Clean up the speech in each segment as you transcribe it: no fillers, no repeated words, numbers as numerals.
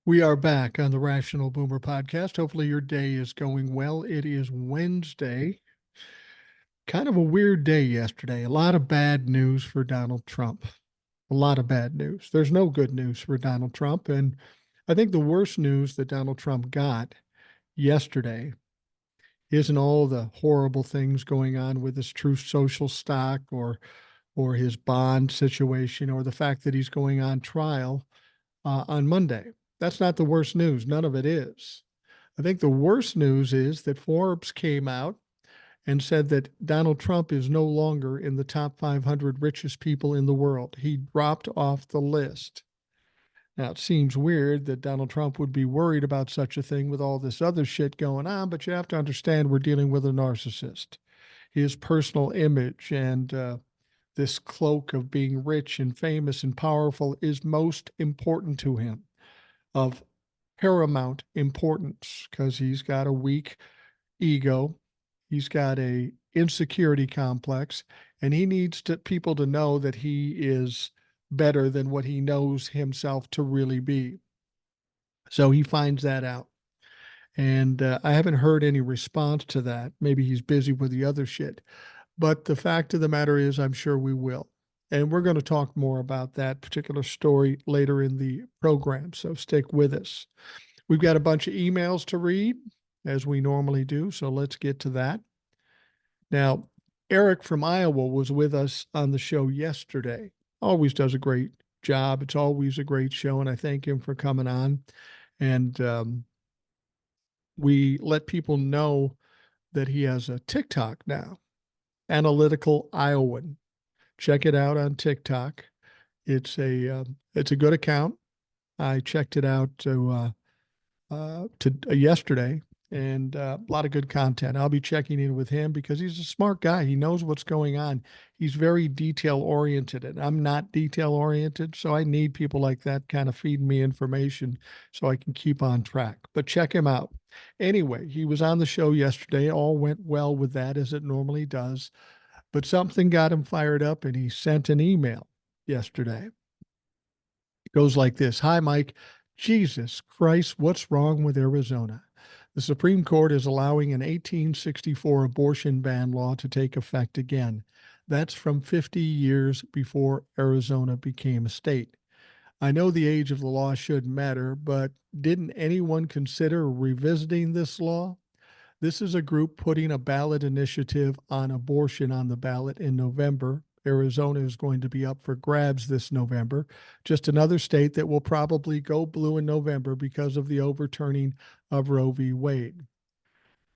We are back on the Rational Boomer podcast. Hopefully, your day is going well. It is Wednesday. Kind of a weird day yesterday. A lot of bad news for Donald Trump. A lot of bad news. There's no good news for Donald Trump. And I think the worst news that Donald Trump got yesterday isn't all the horrible things going on with his True Social stock or his bond situation or the fact that he's going on trial on Monday. That's not the worst news. None of it is. I think the worst news is that Forbes came out and said that Donald Trump is no longer in the top 500 richest people in the world. He dropped off the list. Now, it seems weird that Donald Trump would be worried about such a thing with all this other shit going on, but you have to understand we're dealing with a narcissist. His personal image and this cloak of being rich and famous and powerful is most important to him, of paramount importance, because he's got a weak ego, he's got a insecurity complex, and he needs people to know that he is better than what he knows himself to really be. So he finds that out. And I haven't heard any response to that. Maybe he's busy with the other shit. But the fact of the matter is, I'm sure we will. And we're going to talk more about that particular story later in the program. So stick with us. We've got a bunch of emails to read, as we normally do. So let's get to that. Now, Eric from Iowa was with us on the show yesterday. Always does a great job. It's always a great show. And I thank him for coming on. And we let people know that he has a TikTok now, Analytical Iowan. Check it out on TikTok. It's a good account. I checked it out to yesterday, and a lot of good content. I'll be checking in with him because he's a smart guy. He knows what's going on. He's very detail oriented, and I'm not detail oriented, so I need people like that kind of feeding me information so I can keep on track. But check him out. Anyway, he was on the show yesterday. All went well with that, as it normally does. But something got him fired up, and he sent an email yesterday. It goes like this: Hi, Mike. Jesus Christ, what's wrong with Arizona? The Supreme Court is allowing an 1864 abortion ban law to take effect again. That's from 50 years before Arizona became a state. I know the age of the law shouldn't matter, but didn't anyone consider revisiting this law? This is a group putting a ballot initiative on abortion on the ballot in November. Arizona is going to be up for grabs this November. Just another state that will probably go blue in November because of the overturning of Roe v. Wade.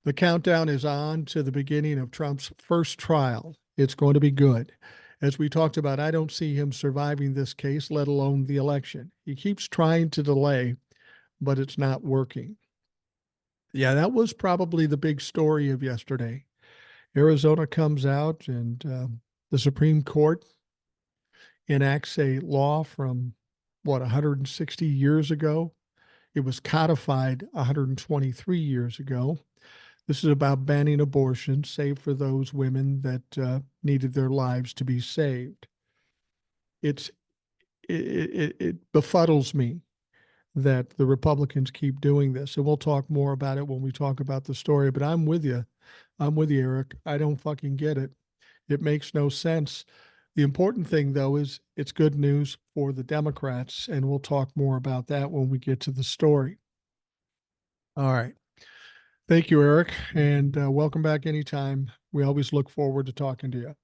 The countdown is on to the beginning of Trump's first trial. It's going to be good. As we talked about, I don't see him surviving this case, let alone the election. He keeps trying to delay, but it's not working. Yeah, that was probably the big story of yesterday. Arizona comes out and the Supreme Court enacts a law from 160 years ago. It was codified 123 years ago. This is about banning abortion, save for those women that needed their lives to be saved. It befuddles me that the Republicans keep doing this. And we'll talk more about it when we talk about the story. But I'm with you. I'm with you, Eric. I don't fucking get it. It makes no sense. The important thing, though, is it's good news for the Democrats. And we'll talk more about that when we get to the story. All right. Thank you, Eric. And welcome back anytime. We always look forward to talking to you.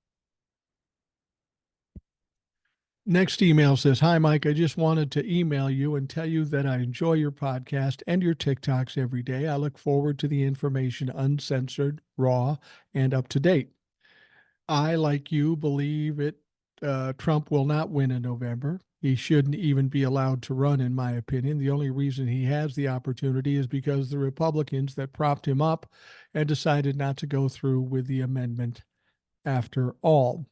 Next email says, Hi, Mike. I just wanted to email you and tell you that I enjoy your podcast and your TikToks every day. I look forward to the information uncensored, raw, and up to date. I, like you, believe Trump will not win in November. He shouldn't even be allowed to run, in my opinion. The only reason he has the opportunity is because the Republicans that propped him up and decided not to go through with the amendment after all.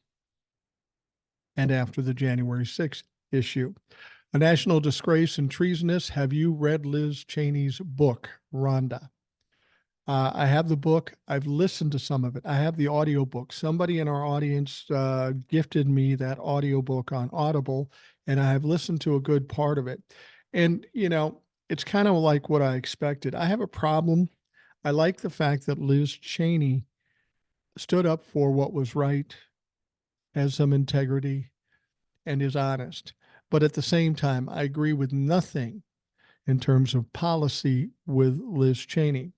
And after the January 6th issue. A national disgrace and treasonous. Have you read Liz Cheney's book, Rhonda? I have the book. I've listened to some of it. I have the audiobook. Somebody in our audience gifted me that audiobook on Audible, and I have listened to a good part of it. And, you know, it's kind of like what I expected. I have a problem. I like the fact that Liz Cheney stood up for what was right, has some integrity, and is honest. But at the same time, I agree with nothing in terms of policy with Liz Cheney.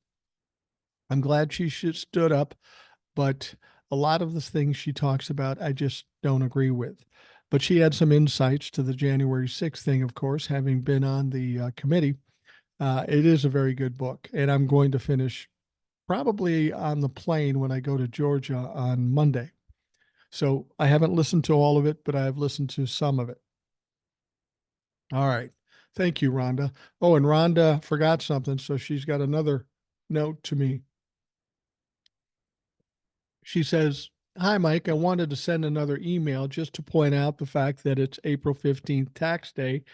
I'm glad she stood up, but a lot of the things she talks about, I just don't agree with. But she had some insights to the January 6th thing, of course, having been on the committee. It is a very good book, and I'm going to finish probably on the plane when I go to Georgia on Monday. So I haven't listened to all of it, but I've listened to some of it. All right. Thank you, Rhonda. Oh, and Rhonda forgot something, so she's got another note to me. She says, "Hi, Mike. I wanted to send another email just to point out the fact that it's April 15th, tax day,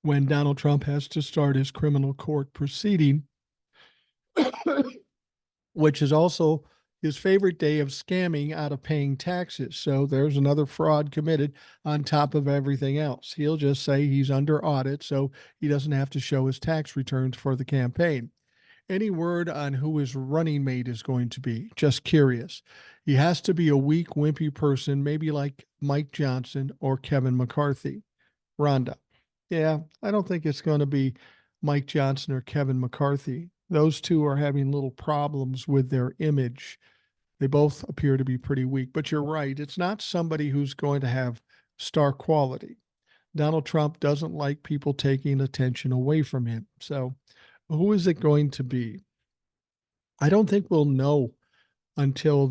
when Donald Trump has to start his criminal court proceeding, which is also his favorite day of scamming out of paying taxes. So there's another fraud committed on top of everything else. He'll just say he's under audit, so he doesn't have to show his tax returns for the campaign. Any word on who his running mate is going to be? Just curious. He has to be a weak, wimpy person, maybe like Mike Johnson or Kevin McCarthy. Rhonda. Yeah, I don't think it's going to be Mike Johnson or Kevin McCarthy. Those two are having little problems with their image. They both appear to be pretty weak, but you're right. It's not somebody who's going to have star quality. Donald Trump doesn't like people taking attention away from him. So, who is it going to be? I don't think we'll know until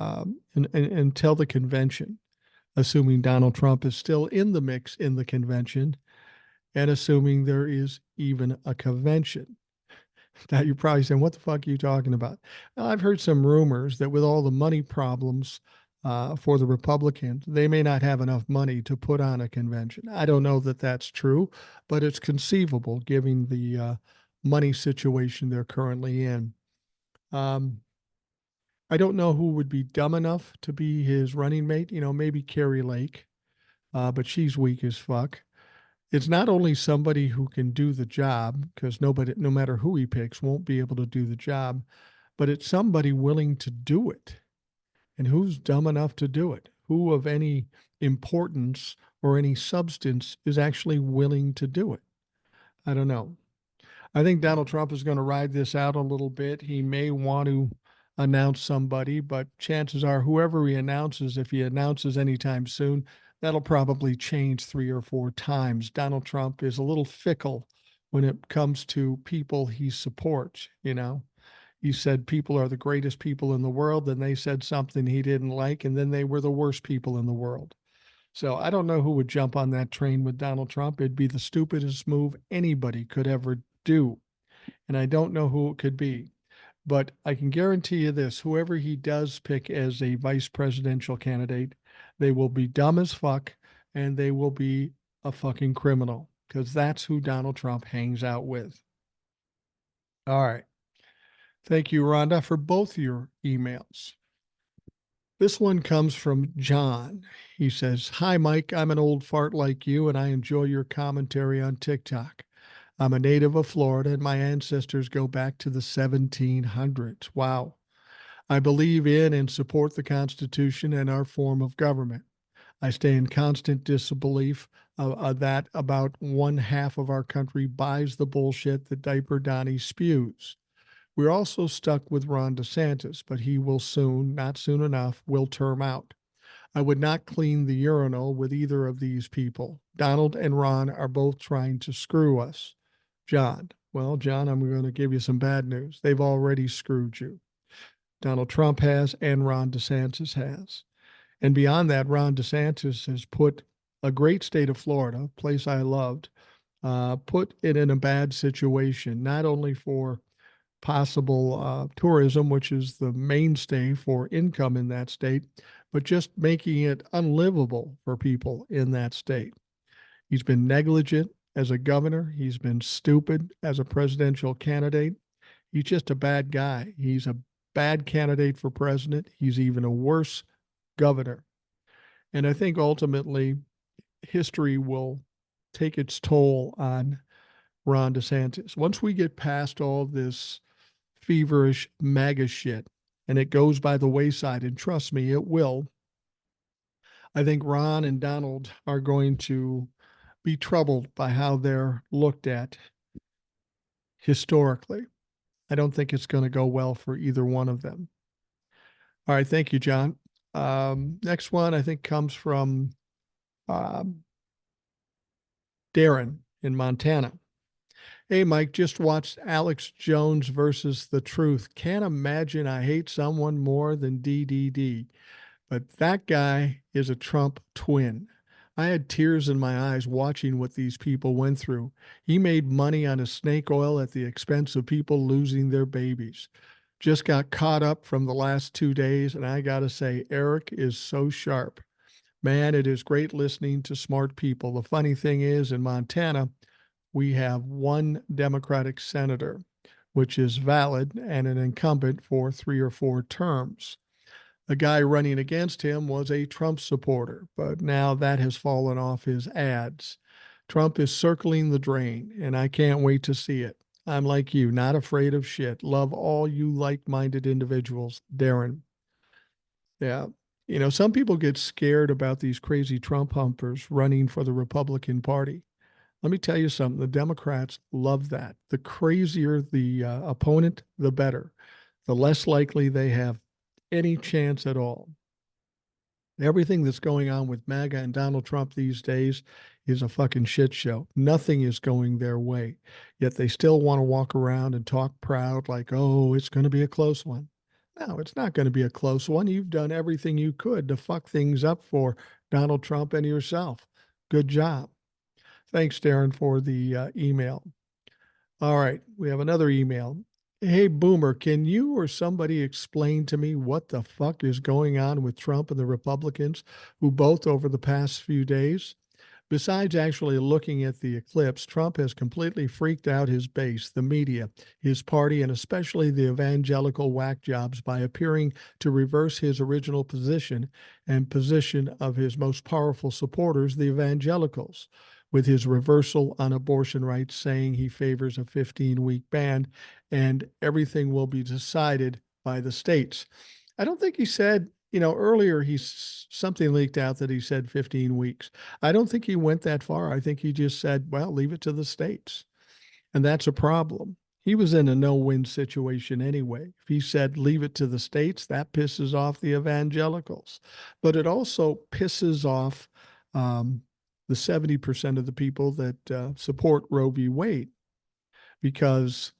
until the convention, assuming Donald Trump is still in the mix in the convention, and assuming there is even a convention. Now you're probably saying, "What the fuck are you talking about?" Well, I've heard some rumors that with all the money problems for the Republicans, they may not have enough money to put on a convention. I don't know that that's true, but it's conceivable given the money situation they're currently in. Um, I don't know who would be dumb enough to be his running mate. Maybe Carrie Lake, but she's weak as fuck. It's not only somebody who can do the job, because nobody, no matter who he picks, won't be able to do the job, but it's somebody willing to do it. And who's dumb enough to do it? Who of any importance or any substance is actually willing to do it? I don't know. I think Donald Trump is going to ride this out a little bit. He may want to announce somebody, but chances are whoever he announces, if he announces anytime soon, that'll probably change 3 or 4 times. Donald Trump is a little fickle when it comes to people he supports. He said people are the greatest people in the world, then they said something he didn't like, and then they were the worst people in the world. So I don't know who would jump on that train with Donald Trump. It'd be the stupidest move anybody could ever do. And I don't know who it could be. But I can guarantee you this, whoever he does pick as a vice presidential candidate, they will be dumb as fuck and they will be a fucking criminal, because that's who Donald Trump hangs out with. All right. Thank you, Rhonda, for both your emails. This one comes from John. He says, "Hi, Mike. I'm an old fart like you, and I enjoy your commentary on TikTok. I'm a native of Florida, and my ancestors go back to the 1700s. Wow. I believe in and support the Constitution and our form of government. I stay in constant disbelief that about one half of our country buys the bullshit that Diaper Donnie spews. We're also stuck with Ron DeSantis, but he will soon, not soon enough, will term out. I would not clean the urinal with either of these people. Donald and Ron are both trying to screw us. John." Well, John, I'm going to give you some bad news. They've already screwed you. Donald Trump has, and Ron DeSantis has. And beyond that, Ron DeSantis has put a great state of Florida, a place I loved, put it in a bad situation, not only for possible tourism, which is the mainstay for income in that state, but just making it unlivable for people in that state. He's been negligent as a governor. He's been stupid as a presidential candidate. He's just a bad guy. He's a bad candidate for president. He's even a worse governor. And I think ultimately history will take its toll on Ron DeSantis. Once we get past all this feverish MAGA shit and it goes by the wayside, and trust me, it will, I think Ron and Donald are going to be troubled by how they're looked at historically. I don't think it's going to go well for either one of them. All right. Thank you, John. Next one, I think, comes from um, Darren in Montana. Hey, Mike, just watched Alex Jones versus The Truth. Can't imagine I hate someone more than DDD, but that guy is a Trump twin. I had tears in my eyes watching what these people went through. He made money on his snake oil at the expense of people losing their babies. Just got caught up from the last 2 days, and I got to say, Eric is so sharp. Man, it is great listening to smart people. The funny thing is, in Montana, we have one Democratic senator, which is valid and an incumbent for 3 or 4 terms. The guy running against him was a Trump supporter, but now that has fallen off his ads. Trump is circling the drain, and I can't wait to see it. I'm like you, not afraid of shit. Love all you like-minded individuals. Darren. Yeah. Some people get scared about these crazy Trump humpers running for the Republican Party. Let me tell you something. The Democrats love that. The crazier the opponent, the better. The less likely they have any chance at all. Everything that's going on with MAGA and Donald Trump these days is a fucking shit show. Nothing is going their way. Yet they still want to walk around and talk proud like, oh, it's going to be a close one. No, it's not going to be a close one. You've done everything you could to fuck things up for Donald Trump and yourself. Good job. Thanks, Darren, for the email. All right, we have another email. Hey, Boomer, can you or somebody explain to me what the fuck is going on with Trump and the Republicans, who both over the past few days, besides actually looking at the eclipse, Trump has completely freaked out his base, the media, his party, and especially the evangelical whack jobs by appearing to reverse his original position and position of his most powerful supporters, the evangelicals, with his reversal on abortion rights, saying he favors a 15-week ban and everything will be decided by the states. I don't think he said, earlier something leaked out that he said 15 weeks. I don't think he went that far. I think he just said, well, leave it to the states. And that's a problem. He was in a no-win situation anyway. If he said, leave it to the states, that pisses off the evangelicals. But it also pisses off the 70% of the people that support Roe v. Wade, because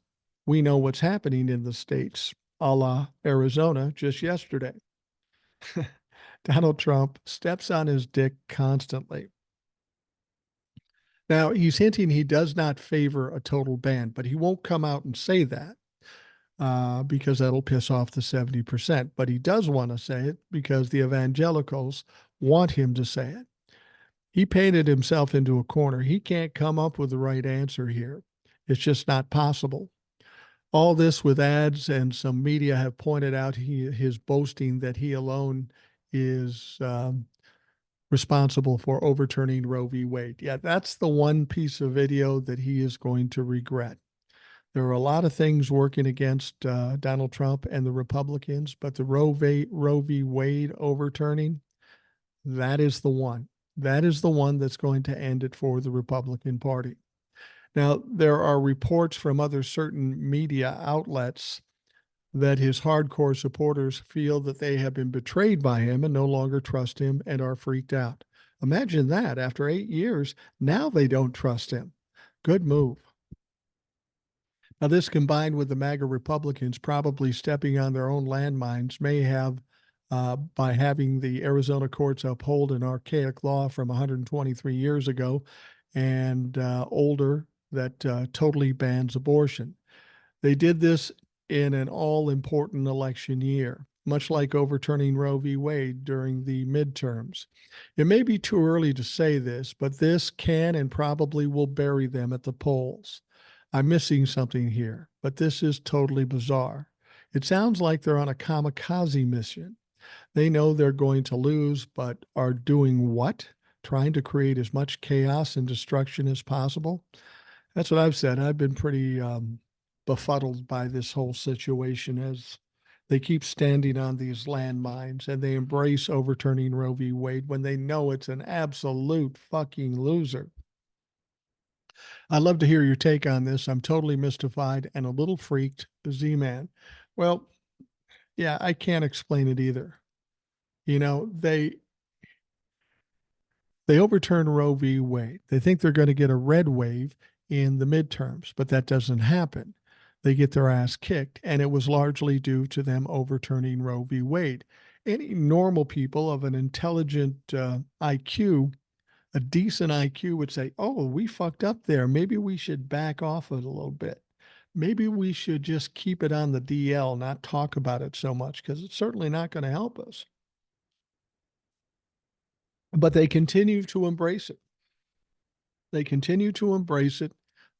we know what's happening in the states, a la Arizona just yesterday. Donald Trump steps on his dick constantly. Now, he's hinting he does not favor a total ban, but he won't come out and say that because that'll piss off the 70%. But he does want to say it because the evangelicals want him to say it. He painted himself into a corner. He can't come up with the right answer here. It's just not possible. All this with ads, and some media have pointed out his boasting that he alone is responsible for overturning Roe v. Wade. Yeah, that's the one piece of video that he is going to regret. There are a lot of things working against Donald Trump and the Republicans, but the Roe v. Wade overturning, that is the one. That is the one that's going to end it for the Republican Party. Now, there are reports from other certain media outlets that his hardcore supporters feel that they have been betrayed by him and no longer trust him and are freaked out. Imagine that. After 8 years, now they don't trust him. Good move. Now, this combined with the MAGA Republicans probably stepping on their own landmines may have, by having the Arizona courts uphold an archaic law from 123 years ago and older that totally bans abortion. They did this in an all-important election year, much like overturning Roe v. Wade during the midterms. It may be too early to say this, but this can and probably will bury them at the polls. I'm missing something here, but this is totally bizarre. It sounds like they're on a kamikaze mission. They know they're going to lose, but are doing what? Trying to create as much chaos and destruction as possible? That's what I've said. I've been pretty befuddled by this whole situation as they keep standing on these landmines and they embrace overturning Roe v. Wade when they know it's an absolute fucking loser. I'd love to hear your take on this. I'm totally mystified and a little freaked, Z-Man. Well, yeah, I can't explain it either. You know, they overturned Roe v. Wade. They think they're going to get a red wave in the midterms, but that doesn't happen. They get their ass kicked, and it was largely due to them overturning Roe v. Wade. Any normal people of an intelligent IQ, a decent IQ, would say, oh, we fucked up there. Maybe we should back off it a little bit. Maybe we should just keep it on the DL, not talk about it so much, because it's certainly not going to help us. But they continue to embrace it. They continue to embrace it.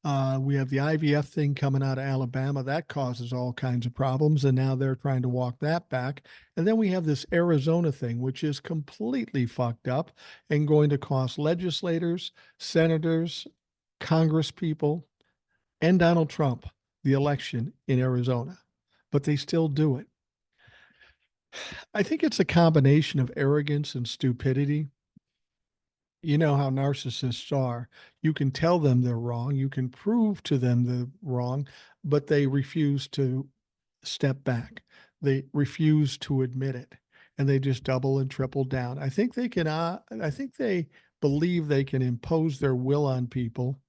We have the IVF thing coming out of Alabama. That causes all kinds of problems. And now they're trying to walk that back. And then we have this Arizona thing, which is completely fucked up and going to cost legislators, senators, Congress people, and Donald Trump the election in Arizona. But they still do it. I think it's a combination of arrogance and stupidity. You know how narcissists are. You can tell them they're wrong, you can prove to them they're wrong, but they refuse to step back. They refuse to admit it, and they just double and triple down. I think they believe they can impose their will on people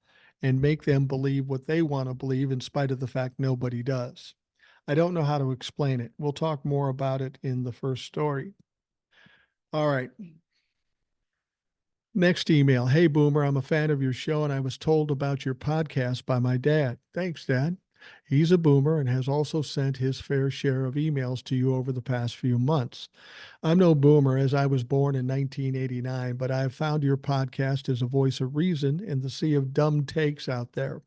and make them believe what they want to believe in spite of the fact nobody does. I don't know how to explain it. We'll talk more about it in the first story. All right. Next email. Hey, Boomer, I'm a fan of your show and I was told about your podcast by my dad. Thanks, Dad. He's a boomer and has also sent his fair share of emails to you over the past few months. I'm no boomer as I was born in 1989, but I've found your podcast as a voice of reason in the sea of dumb takes out there.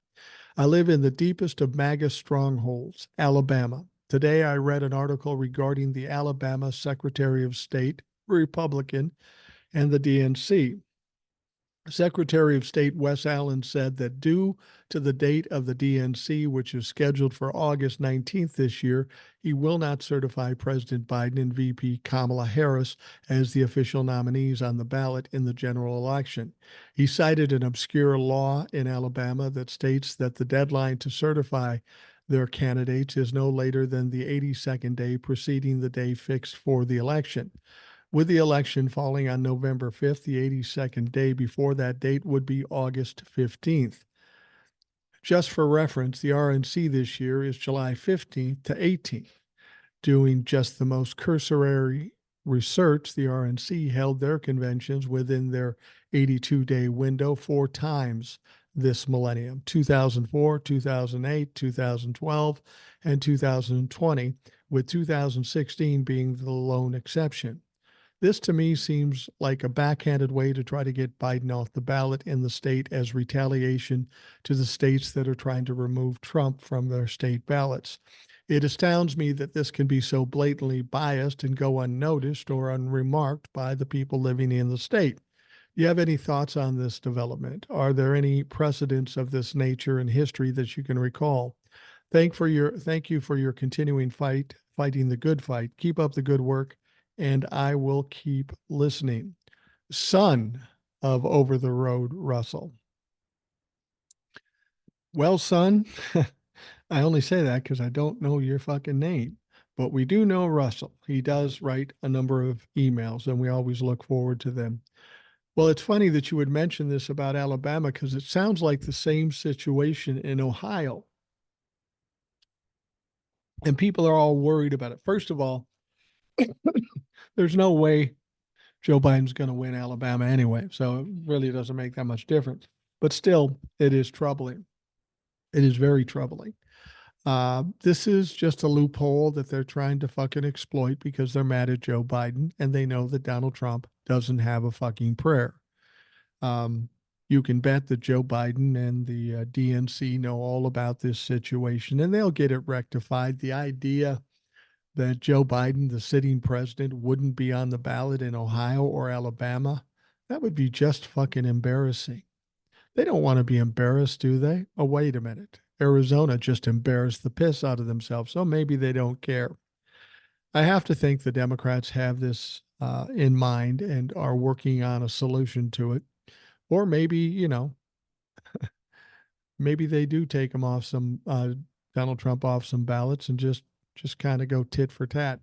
I live in the deepest of MAGA strongholds, Alabama. Today I read an article regarding the Alabama Secretary of State, Republican, and the DNC. Secretary of State Wes Allen said that due to the date of the DNC, which is scheduled for August 19th this year, he will not certify President Biden and VP Kamala Harris as the official nominees on the ballot in the general election. He cited an obscure law in Alabama that states that the deadline to certify their candidates is no later than the 82nd day preceding the day fixed for the election. With the election falling on November 5th, the 82nd day before that date would be August 15th. Just for reference, the RNC this year is July 15th to 18th. Doing just the most cursory research, the RNC held their conventions within their 82-day window 4 times this millennium: 2004, 2008, 2012, and 2020, with 2016 being the lone exception. This to me seems like a backhanded way to try to get Biden off the ballot in the state as retaliation to the states that are trying to remove Trump from their state ballots. It astounds me that this can be so blatantly biased and go unnoticed or unremarked by the people living in the state. Do you have any thoughts on this development? Are there any precedents of this nature in history that you can recall? Thank you for your continuing fighting the good fight. Keep up the good work, and I will keep listening. Son of Over the Road Russell. Well, son, I only say that because I don't know your fucking name, but we do know Russell. He does write a number of emails, and we always look forward to them. Well, it's funny that you would mention this about Alabama because it sounds like the same situation in Ohio. And people are all worried about it. First of all, there's no way Joe Biden's going to win Alabama anyway. So it really doesn't make that much difference. But still, it is troubling. It is very troubling. This is just a loophole that they're trying to fucking exploit because they're mad at Joe Biden and they know that Donald Trump doesn't have a fucking prayer. You can bet that Joe Biden and the DNC know all about this situation and they'll get it rectified. The idea that Joe Biden, the sitting president, wouldn't be on the ballot in Ohio or Alabama, that would be just fucking embarrassing. They don't want to be embarrassed, do they? Oh, wait a minute. Arizona just embarrassed the piss out of themselves, so maybe they don't care. I have to think the Democrats have this in mind and are working on a solution to it. Or maybe, maybe they do take him off some Donald Trump off some ballots and just kind of go tit for tat.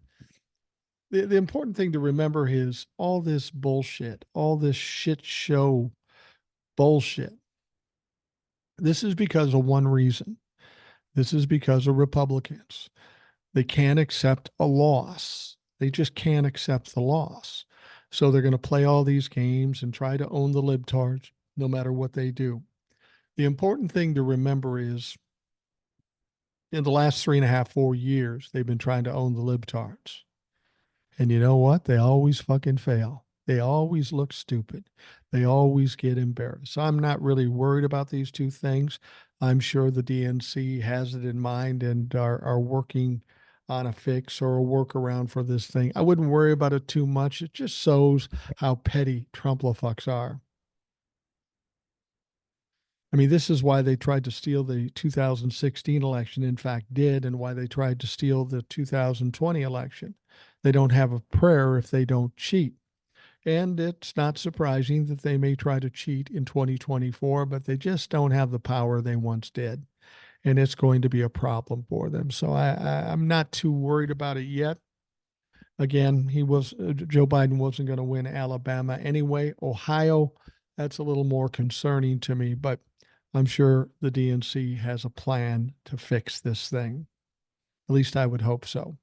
The important thing to remember is all this bullshit, all this shit show bullshit. This is because of one reason. This is because of Republicans. They can't accept a loss. They just can't accept the loss. So they're going to play all these games and try to own the libtards no matter what they do. The important thing to remember is in the last 3.5, 4 years, they've been trying to own the libtards. And you know what? They always fucking fail. They always look stupid. They always get embarrassed. So I'm not really worried about these two things. I'm sure the DNC has it in mind and are working on a fix or a workaround for this thing. I wouldn't worry about it too much. It just shows how petty Trump-la-fucks are. I mean, this is why they tried to steal the 2016 election, in fact, did, and why they tried to steal the 2020 election. They don't have a prayer if they don't cheat. And it's not surprising that they may try to cheat in 2024, but they just don't have the power they once did. And it's going to be a problem for them. So I'm not too worried about it yet. Again, Joe Biden wasn't going to win Alabama anyway. Ohio, that's a little more concerning to me, but I'm sure the DNC has a plan to fix this thing. At least I would hope so.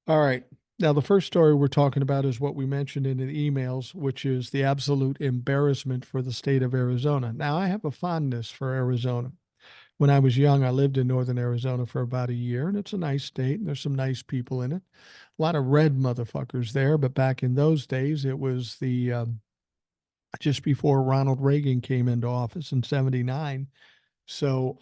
All right. Now, the first story we're talking about is what we mentioned in the emails, which is the absolute embarrassment for the state of Arizona. Now, I have a fondness for Arizona. When I was young, I lived in northern Arizona for about a year, and it's a nice state, and there's some nice people in it. A lot of red motherfuckers there, but back in those days, it was the just before Ronald Reagan came into office in '79. So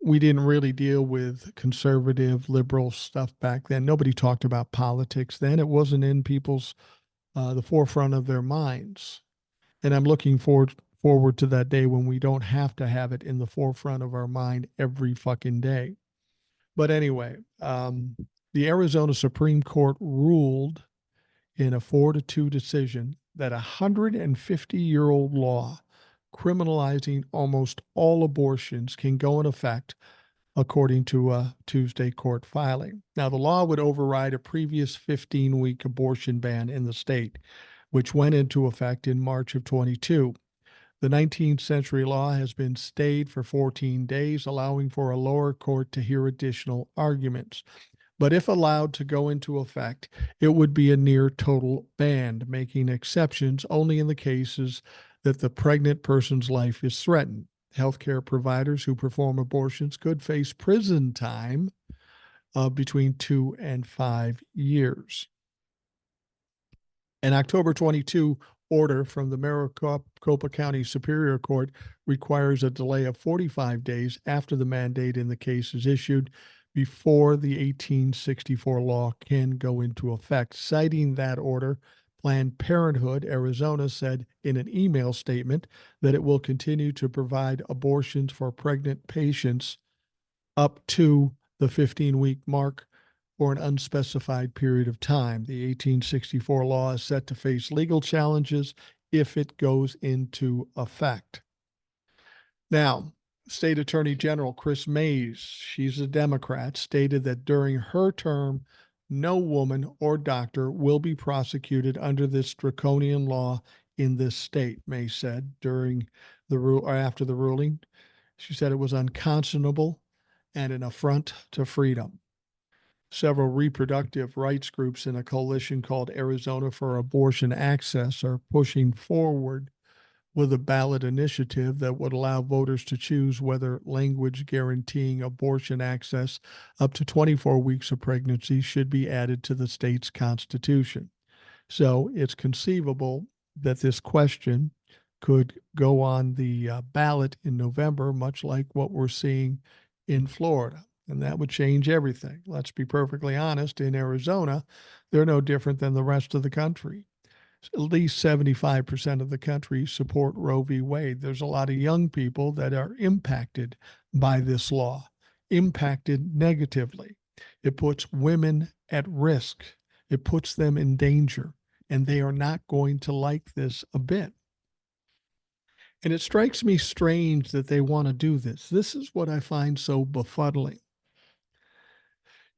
we didn't really deal with conservative, liberal stuff back then. Nobody talked about politics then. It wasn't in people's the forefront of their minds. And I'm looking forward to that day when we don't have to have it in the forefront of our mind every fucking day. But anyway, the Arizona Supreme Court ruled in a 4-2 decision that a 150-year-old law criminalizing almost all abortions can go in effect, according to a Tuesday court filing. Now, the law would override a previous 15-week abortion ban in the state, which went into effect in March of 22. The 19th century law has been stayed for 14 days, allowing for a lower court to hear additional arguments. But if allowed to go into effect, it would be a near total ban, making exceptions only in the cases that the pregnant person's life is threatened. Healthcare providers who perform abortions could face prison time of between 2 and 5 years. An October 22 order from the Maricopa County Superior Court requires a delay of 45 days after the mandate in the case is issued before the 1864 law can go into effect. Citing that order, Planned Parenthood Arizona said in an email statement that it will continue to provide abortions for pregnant patients up to the 15-week mark for an unspecified period of time. The 1864 law is set to face legal challenges if it goes into effect. Now, State Attorney General Chris Mays, she's a Democrat, stated that during her term, no woman or doctor will be prosecuted under this draconian law in this state, Mays said during the after the ruling. She said it was unconscionable and an affront to freedom. Several reproductive rights groups in a coalition called Arizona for Abortion Access are pushing forward with a ballot initiative that would allow voters to choose whether language guaranteeing abortion access up to 24 weeks of pregnancy should be added to the state's constitution. So it's conceivable that this question could go on the ballot in November, much like what we're seeing in Florida. And that would change everything. Let's be perfectly honest. In Arizona, they're no different than the rest of the country. at least 75% of the country support Roe v. Wade. There's a lot of young people that are impacted by this law, impacted negatively. It puts women at risk. It puts them in danger, and they are not going to like this a bit. And it strikes me strange that they want to do this. This is what I find so befuddling.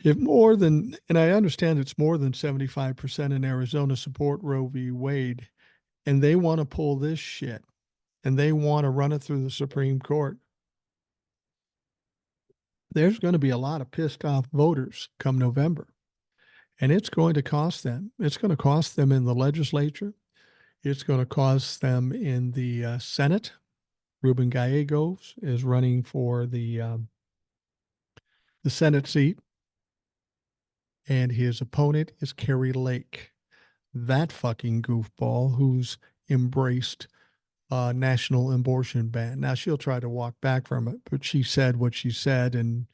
If more than, and I understand it's more than 75% in Arizona support Roe v. Wade, and they want to pull this shit and they want to run it through the Supreme Court, there's going to be a lot of pissed off voters come November. And it's going to cost them. It's going to cost them in the legislature. It's going to cost them in the Senate. Ruben Gallegos is running for the Senate seat, and his opponent is Carrie Lake, that fucking goofball who's embraced a national abortion ban. Now, she'll try to walk back from it, but she said what she said, and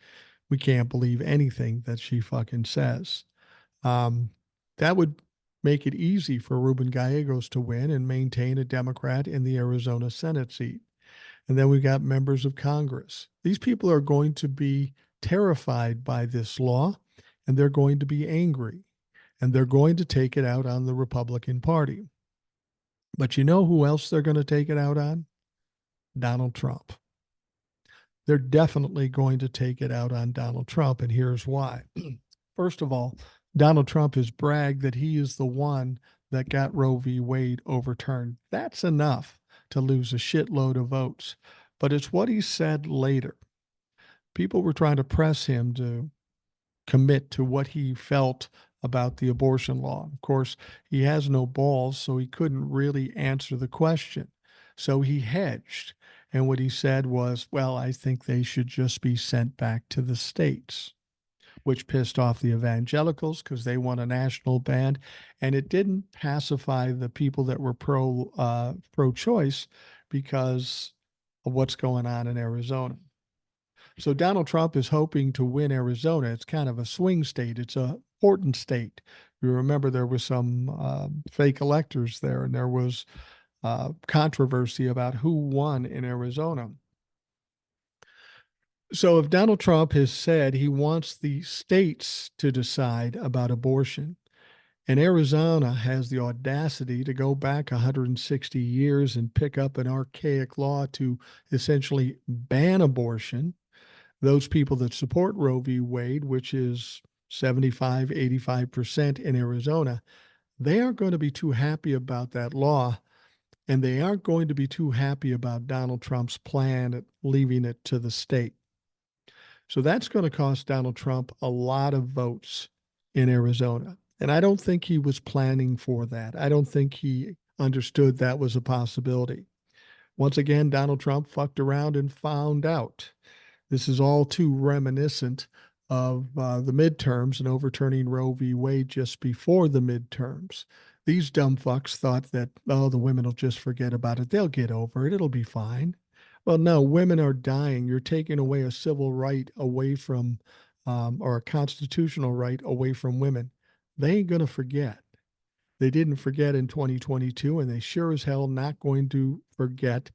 we can't believe anything that she fucking says. That would make it easy for Ruben Gallegos to win and maintain a Democrat in the Arizona Senate seat. And then we got members of Congress. These people are going to be terrified by this law, and they're going to be angry, and they're going to take it out on the Republican Party. But you know who else they're going to take it out on? Donald Trump. They're definitely going to take it out on Donald Trump, and here's why. First of all, Donald Trump has bragged that he is the one that got Roe v. Wade overturned. That's enough to lose a shitload of votes. But it's what he said later. People were trying to press him to commit to what he felt about the abortion law. Of course, he has no balls, so he couldn't really answer the question. So he hedged. And what he said was, well, I think they should just be sent back to the states, which pissed off the evangelicals because they want a national ban. And it didn't pacify the people that were pro-choice because of what's going on in Arizona. So Donald Trump is hoping to win Arizona. It's kind of a swing state. It's an important state. You remember there was some fake electors there, and there was controversy about who won in Arizona. So if Donald Trump has said he wants the states to decide about abortion, and Arizona has the audacity to go back 160 years and pick up an archaic law to essentially ban abortion, those people that support Roe v. Wade, which is 75, 85% in Arizona, they aren't going to be too happy about that law, and they aren't going to be too happy about Donald Trump's plan at leaving it to the state. So that's going to cost Donald Trump a lot of votes in Arizona. And I don't think he was planning for that. I don't think he understood that was a possibility. Once again, Donald Trump fucked around and found out. This is all too reminiscent of the midterms and overturning Roe v. Wade just before the midterms. These dumb fucks thought that, oh, the women will just forget about it. They'll get over it. It'll be fine. Well, no, women are dying. You're taking away a civil right away from, or a constitutional right away from women. They ain't going to forget. They didn't forget in 2022, and they sure as hell not going to forget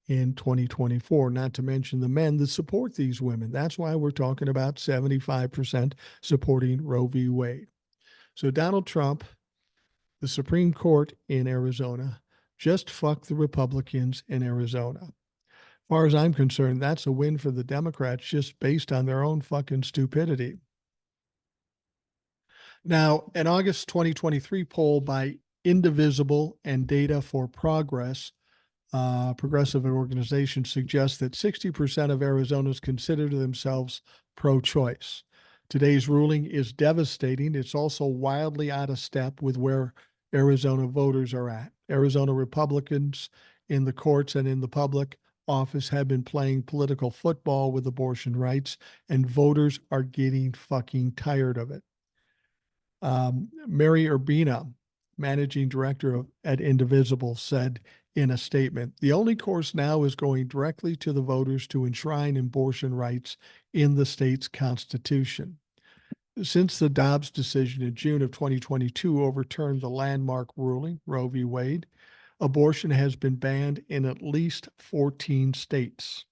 in 2024, not to mention the men that support these women. That's why we're talking about 75% supporting Roe v. Wade. So Donald Trump, the Supreme Court in Arizona, just fucked the Republicans in Arizona. As far as I'm concerned, that's a win for the Democrats just based on their own fucking stupidity. Now, an August 2023 poll by Indivisible and Data for Progress, progressive organization, suggests that 60% of Arizonans consider themselves pro-choice. Today's ruling is devastating. It's also wildly out of step with where Arizona voters are at. Arizona Republicans in the courts and in the public office have been playing political football with abortion rights, and voters are getting fucking tired of it. Mary Urbina, managing director at Indivisible, said in a statement, the only course now is going directly to the voters to enshrine abortion rights in the state's constitution. Since the Dobbs decision in June of 2022 overturned the landmark ruling, Roe v. Wade, abortion has been banned in at least 14 states.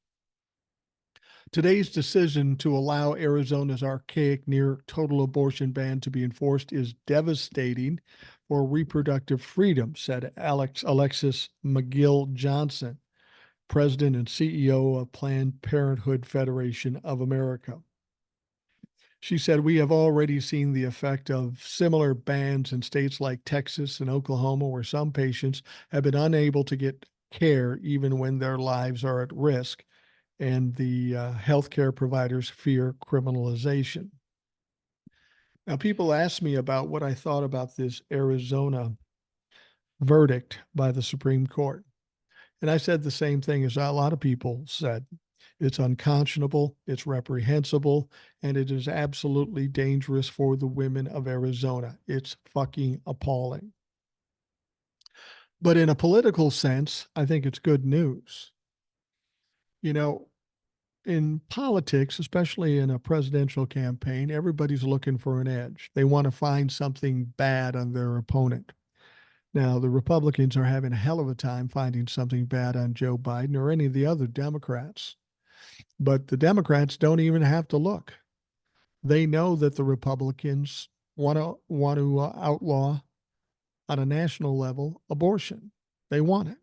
Today's decision to allow Arizona's archaic near total abortion ban to be enforced is devastating for reproductive freedom, said Alexis McGill Johnson, president and CEO of Planned Parenthood Federation of America. She said, "We have already seen the effect of similar bans in states like Texas and Oklahoma, where some patients have been unable to get care even when their lives are at risk, and the healthcare providers fear criminalization." Now, people ask me about what I thought about this Arizona verdict by the Supreme Court. And I said the same thing as a lot of people said. It's unconscionable, it's reprehensible, and it is absolutely dangerous for the women of Arizona. It's fucking appalling. But in a political sense, I think it's good news. You know, in politics, especially in a presidential campaign, everybody's looking for an edge. They want to find something bad on their opponent. Now, the Republicans are having a hell of a time finding something bad on Joe Biden or any of the other Democrats. But the Democrats don't even have to look. They know that the Republicans want to outlaw on a national level abortion. They want it.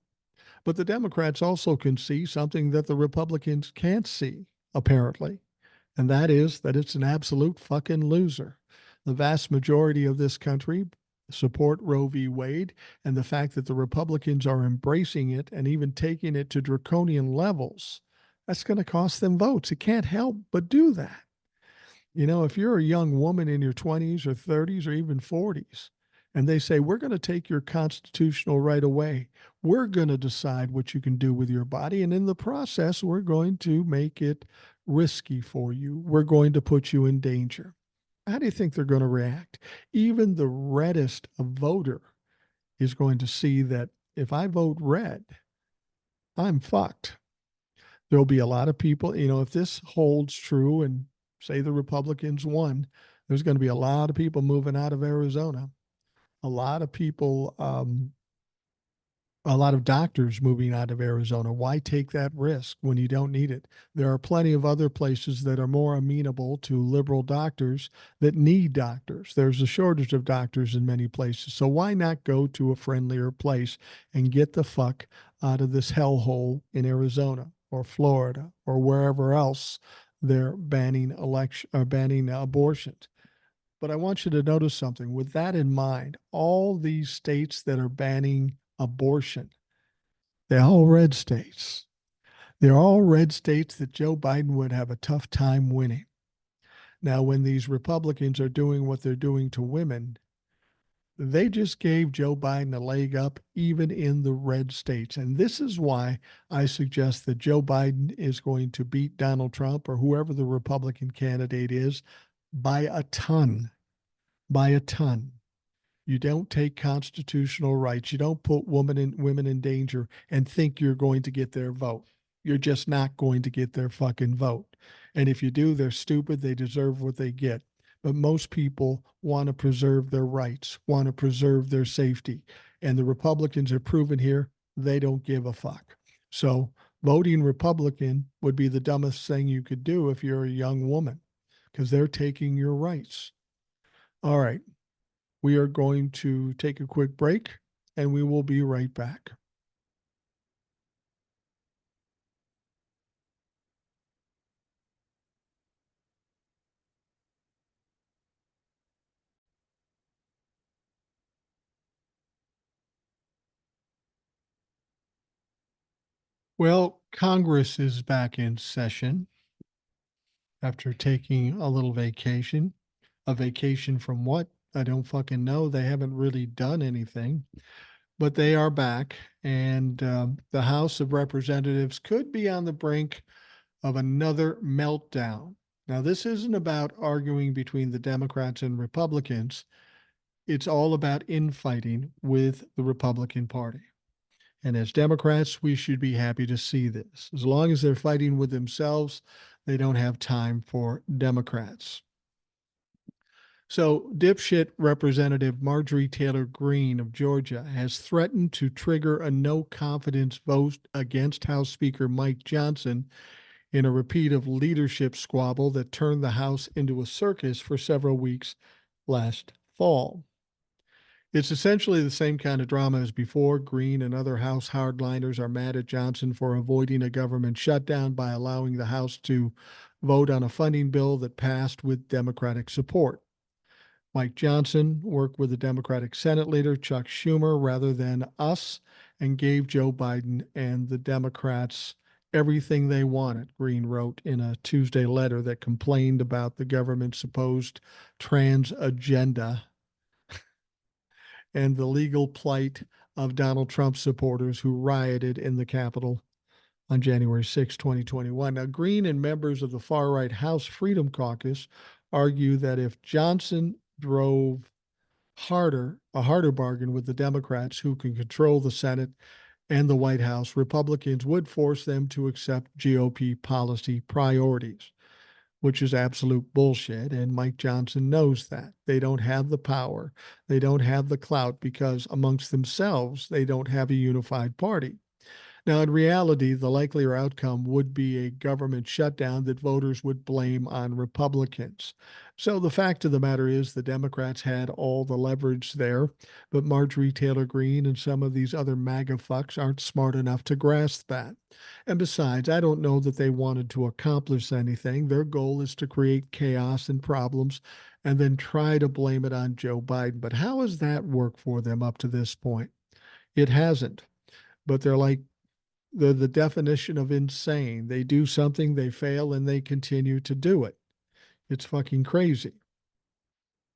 But the Democrats also can see something that the Republicans can't see, apparently, and that is that it's an absolute fucking loser. The vast majority of this country support Roe v. Wade, and the fact that the Republicans are embracing it and even taking it to draconian levels, that's going to cost them votes. It can't help but do that. You know, if you're a young woman in your 20s or 30s or even 40s, and they say, we're going to take your constitutional right away, we're going to decide what you can do with your body. And in the process, we're going to make it risky for you. We're going to put you in danger. How do you think they're going to react? Even the reddest voter is going to see that if I vote red, I'm fucked. There'll be a lot of people, you know, if this holds true and say the Republicans won, there's going to be a lot of people moving out of Arizona. A lot of people, a lot of doctors moving out of Arizona. Why take that risk when you don't need it? There are plenty of other places that are more amenable to liberal doctors that need doctors. There's a shortage of doctors in many places. So why not go to a friendlier place and get the fuck out of this hellhole in Arizona or Florida or wherever else they're banning abortions? But I want you to notice something. With that in mind, all these states that are banning abortion, they're all red states. They're all red states that Joe Biden would have a tough time winning. Now, when these Republicans are doing what they're doing to women, they just gave Joe Biden a leg up even in the red states. And this is why I suggest that Joe Biden is going to beat Donald Trump or whoever the Republican candidate is by a ton. By a ton. You don't take constitutional rights. You don't put women in danger and think you're going to get their vote. You're just not going to get their fucking vote. And if you do, they're stupid. They deserve what they get. But most people want to preserve their rights, want to preserve their safety. And the Republicans have proven here they don't give a fuck. So voting Republican would be the dumbest thing you could do if you're a young woman, because they're taking your rights. All right. We are going to take a quick break and we will be right back. Well, Congress is back in session after taking a little vacation. A vacation from what? I don't fucking know. They haven't really done anything, but they are back. And the House of Representatives could be on the brink of another meltdown. Now, this isn't about arguing between the Democrats and Republicans. It's all about infighting with the Republican Party. And as Democrats, we should be happy to see this. As long as they're fighting with themselves, they don't have time for Democrats. So, dipshit Representative Marjorie Taylor Greene of Georgia has threatened to trigger a no confidence vote against House Speaker Mike Johnson in a repeat of leadership squabble that turned the House into a circus for several weeks last fall. It's essentially the same kind of drama as before. Greene and other House hardliners are mad at Johnson for avoiding a government shutdown by allowing the House to vote on a funding bill that passed with Democratic support. Mike Johnson worked with the Democratic Senate leader, Chuck Schumer, rather than us, and gave Joe Biden and the Democrats everything they wanted, Greene wrote in a Tuesday letter that complained about the government's supposed trans agenda and the legal plight of Donald Trump supporters who rioted in the Capitol on January 6, 2021. Now, Greene and members of the far right House Freedom Caucus argue that if Johnson drove a harder bargain with the Democrats who can control the Senate and the White House, Republicans would force them to accept GOP policy priorities, which is absolute bullshit. And Mike Johnson knows that. They don't have the power. They don't have the clout because amongst themselves, they don't have a unified party. Now, in reality, the likelier outcome would be a government shutdown that voters would blame on Republicans. So the fact of the matter is the Democrats had all the leverage there, but Marjorie Taylor Greene and some of these other MAGA fucks aren't smart enough to grasp that. And besides, I don't know that they wanted to accomplish anything. Their goal is to create chaos and problems and then try to blame it on Joe Biden. But how has that worked for them up to this point? It hasn't. But they're the definition of insane. They do something, they fail, and they continue to do it. It's fucking crazy.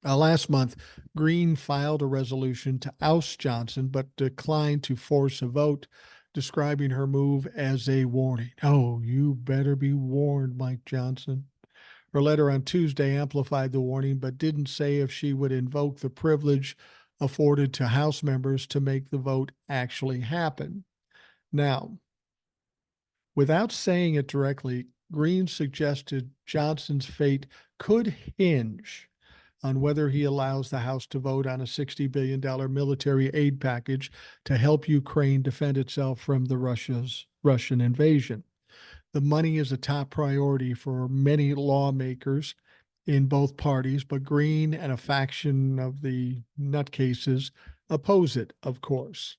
Last month, Greene filed a resolution to oust Johnson, but declined to force a vote, describing her move as a warning. Oh, you better be warned, Mike Johnson. Her letter on Tuesday amplified the warning, but didn't say if she would invoke the privilege afforded to House members to make the vote actually happen. Now, without saying it directly, Greene suggested Johnson's fate could hinge on whether he allows the House to vote on a $60 billion military aid package to help Ukraine defend itself from the Russian invasion. The money is a top priority for many lawmakers in both parties, but Greene and a faction of the nutcases oppose it, of course.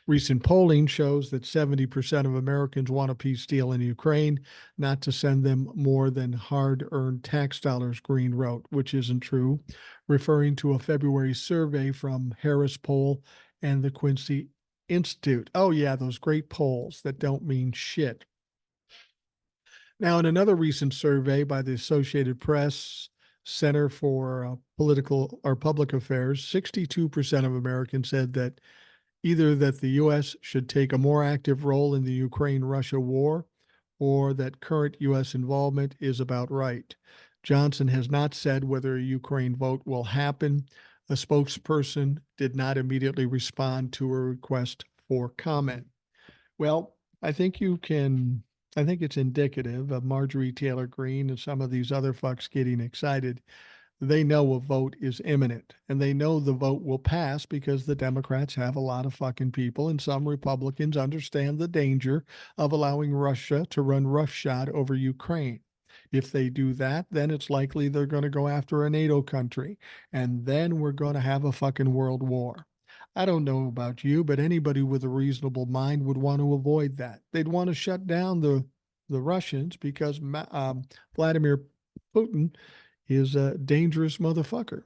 Recent polling shows that 70% of Americans want a peace deal in Ukraine, not to send them more than hard-earned tax dollars, Greene wrote, which isn't true, referring to a February survey from Harris Poll and the Quincy Institute. Oh, yeah, those great polls that don't mean shit. Now, in another recent survey by the Associated Press Center for Political or Public Affairs, 62% of Americans said that either that the U.S. should take a more active role in the Ukraine-Russia war or that current U.S. involvement is about right. Johnson has not said whether a Ukraine vote will happen. A spokesperson did not immediately respond to a request for comment. Well, I think it's indicative of Marjorie Taylor Greene and some of these other fucks getting excited. They know a vote is imminent, and they know the vote will pass because the Democrats have a lot of fucking people, and some Republicans understand the danger of allowing Russia to run roughshod over Ukraine. If they do that, then it's likely they're going to go after a NATO country, and then we're going to have a fucking world war. I don't know about you, but anybody with a reasonable mind would want to avoid that. They'd want to shut down the Russians because Vladimir Putin is a dangerous motherfucker.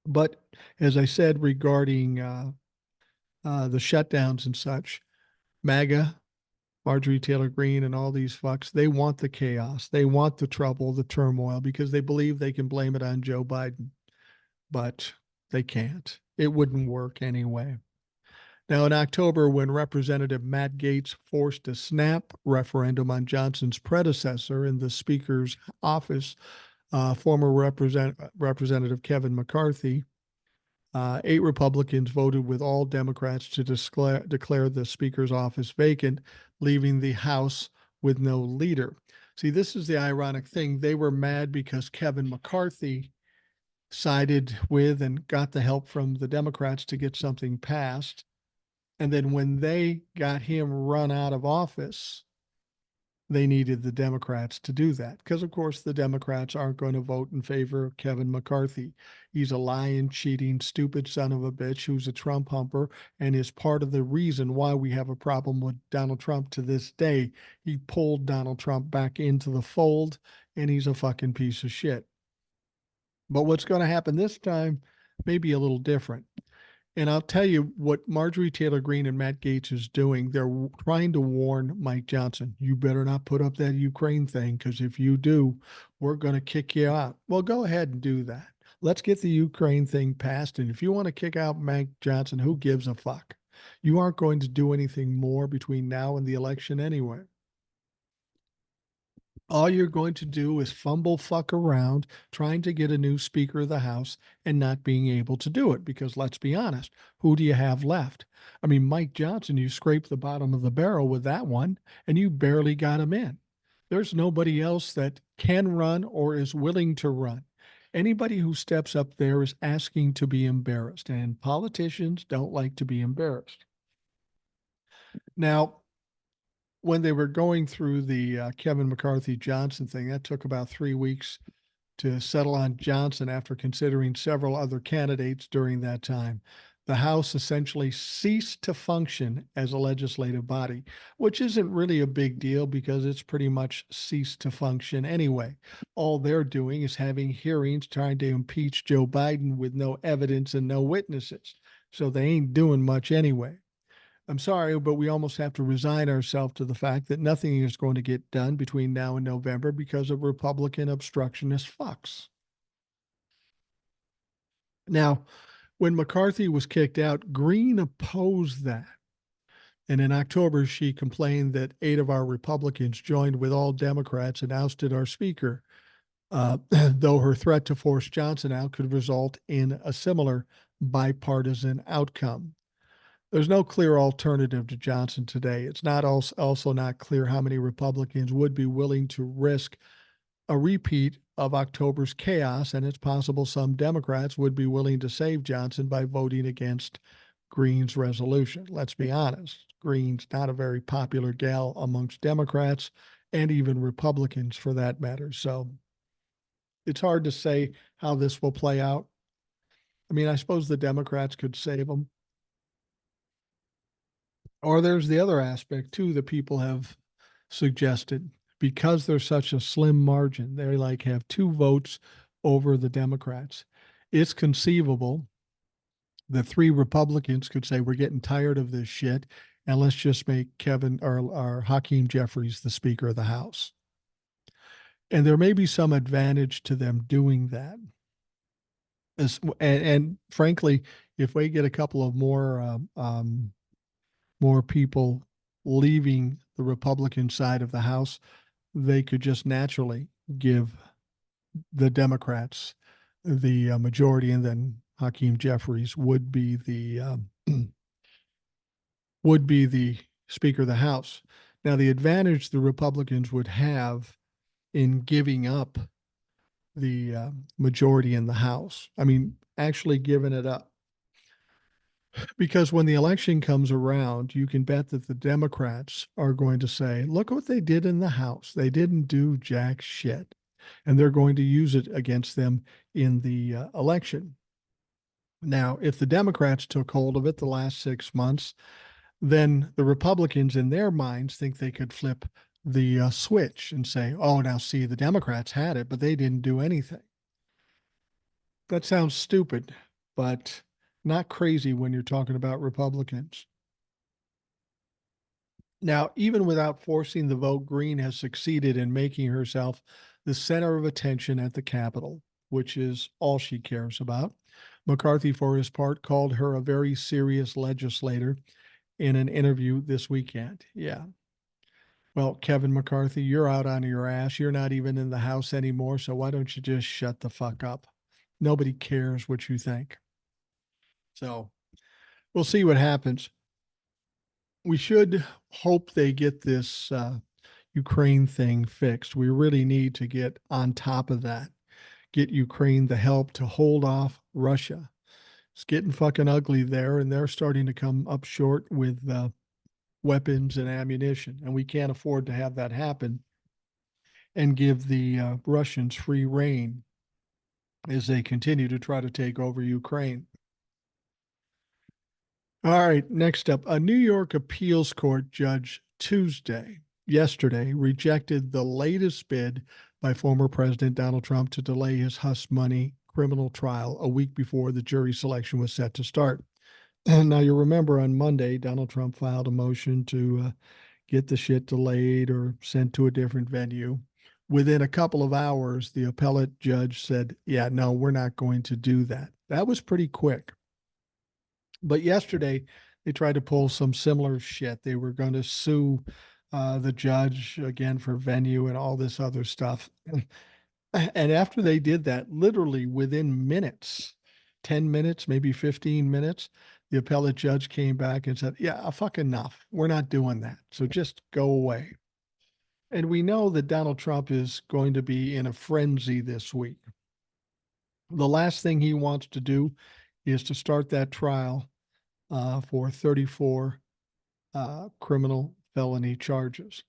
But as I said regarding the shutdowns and such, MAGA, Marjorie Taylor Greene, and all these fucks, they want the chaos. They want the trouble, the turmoil, because they believe they can blame it on Joe Biden. But they can't. It wouldn't work anyway. Now, in October, when Representative Matt Gaetz forced a snap referendum on Johnson's predecessor in the Speaker's office, former Representative Kevin McCarthy, 8 Republicans voted with all Democrats to declare the Speaker's office vacant, leaving the House with no leader. See, this is the ironic thing. They were mad because Kevin McCarthy sided with and got the help from the Democrats to get something passed. And then when they got him run out of office, they needed the Democrats to do that. Because, of course, the Democrats aren't going to vote in favor of Kevin McCarthy. He's a lying, cheating, stupid son of a bitch who's a Trump humper and is part of the reason why we have a problem with Donald Trump to this day. He pulled Donald Trump back into the fold, and he's a fucking piece of shit. But what's going to happen this time may be a little different. And I'll tell you what Marjorie Taylor Greene and Matt Gaetz is doing. They're trying to warn Mike Johnson, you better not put up that Ukraine thing, because if you do, we're going to kick you out. Well, go ahead and do that. Let's get the Ukraine thing passed. And if you want to kick out Mike Johnson, who gives a fuck? You aren't going to do anything more between now and the election anyway. All you're going to do is fumble fuck around trying to get a new Speaker of the House and not being able to do it. Because let's be honest, who do you have left? I mean, Mike Johnson, you scraped the bottom of the barrel with that one and you barely got him in. There's nobody else that can run or is willing to run. Anybody who steps up there is asking to be embarrassed, and politicians don't like to be embarrassed. Now, when they were going through the Kevin McCarthy Johnson thing, that took about 3 weeks to settle on Johnson after considering several other candidates during that time. The House essentially ceased to function as a legislative body, which isn't really a big deal because it's pretty much ceased to function anyway. All they're doing is having hearings trying to impeach Joe Biden with no evidence and no witnesses. So they ain't doing much anyway. I'm sorry, but we almost have to resign ourselves to the fact that nothing is going to get done between now and November because of Republican obstructionist fucks. Now, when McCarthy was kicked out, Greene opposed that. And in October, she complained that 8 of our Republicans joined with all Democrats and ousted our Speaker, though her threat to force Johnson out could result in a similar bipartisan outcome. There's no clear alternative to Johnson today. It's not also not clear how many Republicans would be willing to risk a repeat of October's chaos, and it's possible some Democrats would be willing to save Johnson by voting against Greene's resolution. Let's be honest, Greene's not a very popular gal amongst Democrats and even Republicans for that matter. So it's hard to say how this will play out. I mean, I suppose the Democrats could save them. Or there's the other aspect too that people have suggested, because there's such a slim margin. They like have 2 votes over the Democrats. It's conceivable that 3 Republicans could say, we're getting tired of this shit, and let's just make Kevin or Hakeem Jeffries the Speaker of the House. And there may be some advantage to them doing that. And frankly, if we get a couple of more people leaving the Republican side of the House, they could just naturally give the Democrats the majority, and then Hakeem Jeffries would be the would be the Speaker of the House. Now, the advantage the Republicans would have in giving up the majority in the House, I mean, actually giving it up, because when the election comes around, you can bet that the Democrats are going to say, look what they did in the House. They didn't do jack shit. And they're going to use it against them in the election. Now, if the Democrats took hold of it the last 6 months, then the Republicans in their minds think they could flip the switch and say, oh, now see, the Democrats had it, but they didn't do anything. That sounds stupid, but not crazy when you're talking about Republicans. Now, even without forcing the vote, Greene has succeeded in making herself the center of attention at the Capitol, which is all she cares about. McCarthy, for his part, called her a very serious legislator in an interview this weekend. Yeah. Well, Kevin McCarthy, you're out on your ass. You're not even in the House anymore, so why don't you just shut the fuck up? Nobody cares what you think. So we'll see what happens. We should hope they get this Ukraine thing fixed. We really need to get on top of that, get Ukraine the help to hold off Russia. It's getting fucking ugly there, and they're starting to come up short with weapons and ammunition, and we can't afford to have that happen and give the Russians free rein as they continue to try to take over Ukraine. All right, next up, a New York appeals court judge yesterday, rejected the latest bid by former President Donald Trump to delay his hush money criminal trial a week before the jury selection was set to start. And now you remember on Monday, Donald Trump filed a motion to get the shit delayed or sent to a different venue. Within a couple of hours, the appellate judge said, yeah, no, we're not going to do that. That was pretty quick. But yesterday, they tried to pull some similar shit. They were going to sue the judge again for venue and all this other stuff. And after they did that, literally within minutes, 10 minutes, maybe 15 minutes, the appellate judge came back and said, yeah, fuck enough. We're not doing that. So just go away. And we know that Donald Trump is going to be in a frenzy this week. The last thing he wants to do is to start that trial for 34 criminal felony charges.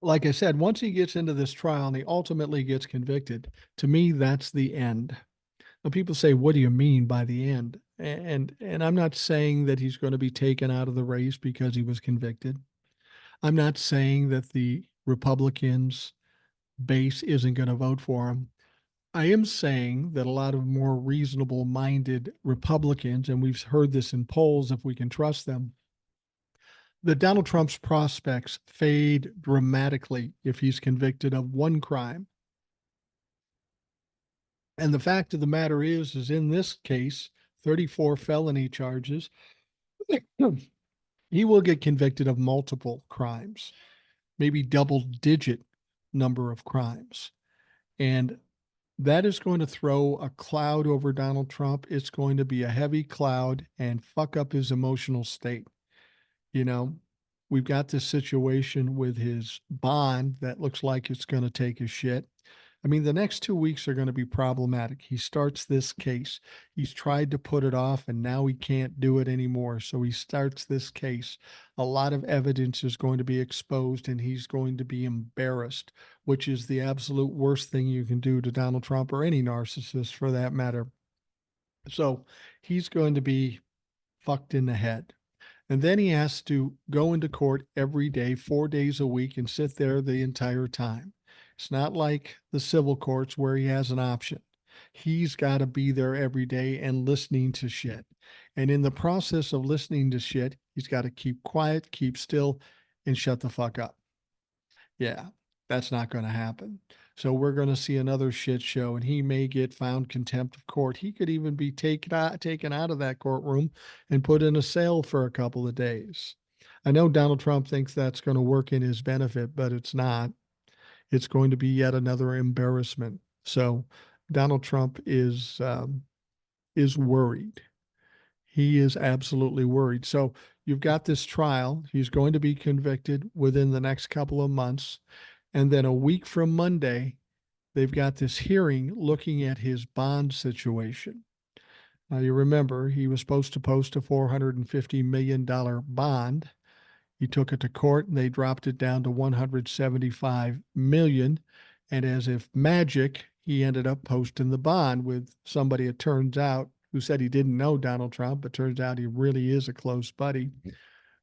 Like I said, once he gets into this trial and he ultimately gets convicted, to me, that's the end. Now, people say, what do you mean by the end? And I'm not saying that he's going to be taken out of the race because he was convicted. I'm not saying that the Republicans base isn't going to vote for him. I am saying that a lot of more reasonable minded Republicans, and we've heard this in polls if we can trust them, that Donald Trump's prospects fade dramatically if he's convicted of one crime. And the fact of the matter is in this case, 34 felony charges, he will get convicted of multiple crimes, maybe double-digit number of crimes. And that is going to throw a cloud over Donald Trump. It's going to be a heavy cloud and fuck up his emotional state. You know, we've got this situation with his bond that looks like it's going to take a shit. I mean, the next 2 weeks are going to be problematic. He starts this case. He's tried to put it off and now he can't do it anymore. So he starts this case. A lot of evidence is going to be exposed and he's going to be embarrassed, which is the absolute worst thing you can do to Donald Trump or any narcissist for that matter. So he's going to be fucked in the head. And then he has to go into court every day, 4 days a week, and sit there the entire time. It's not like the civil courts where he has an option. He's got to be there every day and listening to shit. And in the process of listening to shit, he's got to keep quiet, keep still, and shut the fuck up. Yeah, that's not going to happen. So we're going to see another shit show, and he may get found contempt of court. He could even be taken out of that courtroom and put in a cell for a couple of days. I know Donald Trump thinks that's going to work in his benefit, but it's not. It's going to be yet another embarrassment. So Donald Trump is worried. He is absolutely worried. So you've got this trial. He's going to be convicted within the next couple of months. And then a week from Monday, they've got this hearing looking at his bond situation. Now, you remember, he was supposed to post a $450 million bond. He took it to court and they dropped it down to 175 million. And as if magic, he ended up posting the bond with somebody, it turns out, who said he didn't know Donald Trump, but turns out he really is a close buddy.